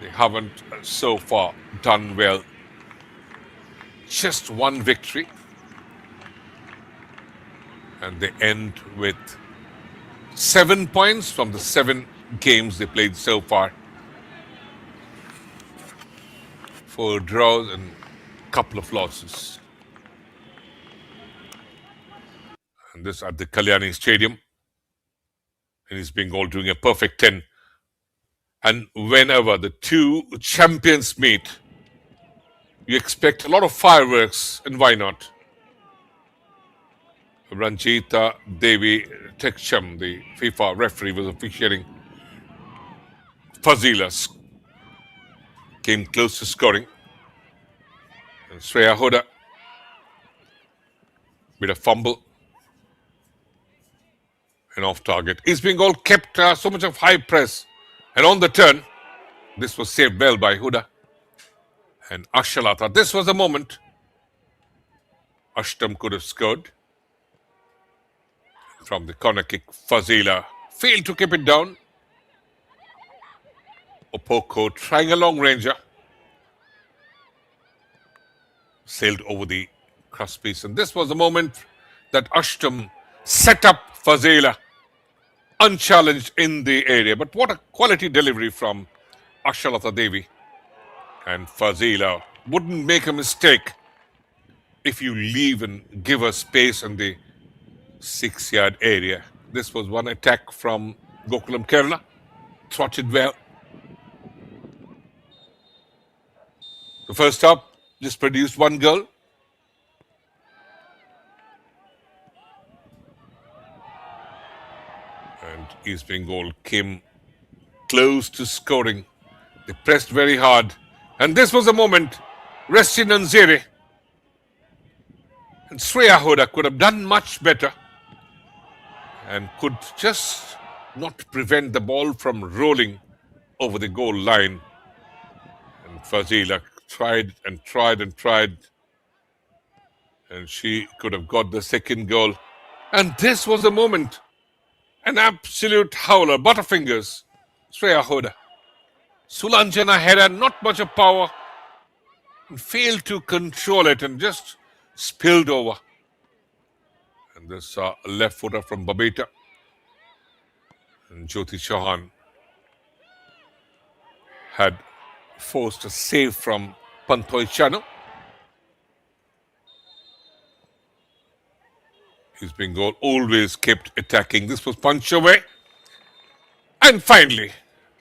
They haven't so far done well. Just one victory. And they end with 7 points from the 7 games they played so far. 4 draws and a couple of losses. And this at the Kalyani Stadium. And he's Bengal doing a perfect 10. And whenever the two champions meet, you expect a lot of fireworks, and why not? Ranjita Devi Tekcham, the FIFA referee, was officiating. Fazilas came close to scoring. And Shreya Hoda with a fumble and off target. East Bengal kept so much of high press. And on the turn, this was saved well by Huda and Ashalata. This was a moment Ashtam could have scored. From the corner kick, Fazila failed to keep it down. Opoko trying a long ranger. Sailed over the cross piece. And this was the moment that Ashtam set up Fazila unchallenged in the area. But what a quality delivery from Ashalata Devi. And Fazila wouldn't make a mistake if you leave and give her space in the 6-yard area. This was one attack from Gokulam Kerala. Trotted well. The first half just produced 1 goal. And East Bengal came close to scoring. They pressed very hard. And this was a moment Resti Nanzere and Shreya Hoda could have done much better and could just not prevent the ball from rolling over the goal line. And Fazila tried and tried and tried. And she could have got the second goal. And this was the moment. An absolute howler, butterfingers, Shreya Hoda. Sulanjana had not much of power and failed to control it and just spilled over. And this left footer from Babeta and Jyoti Chauhan had forced a save from Pantoy Chano. East Bengal always kept attacking. This was punch away. And finally,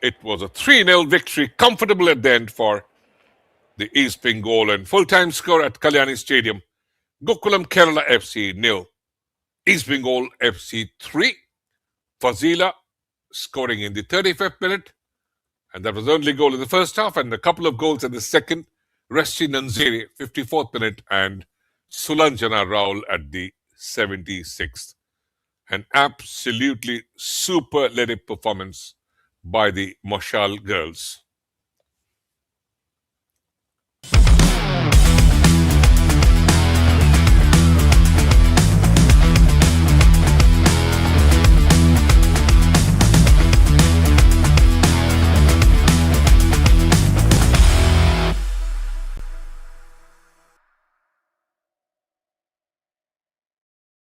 it was a 3-0 victory, comfortable at the end for the East Bengal, and full-time score at Kalyani Stadium. Gokulam Kerala FC 0. East Bengal FC 3. Fazila scoring in the 35th minute. And that was the only goal in the first half, and a couple of goals in the second. Resti Nanzere, 54th minute, and Sulanjana Raul at the 76th. An absolutely superlative performance by the Mashal girls.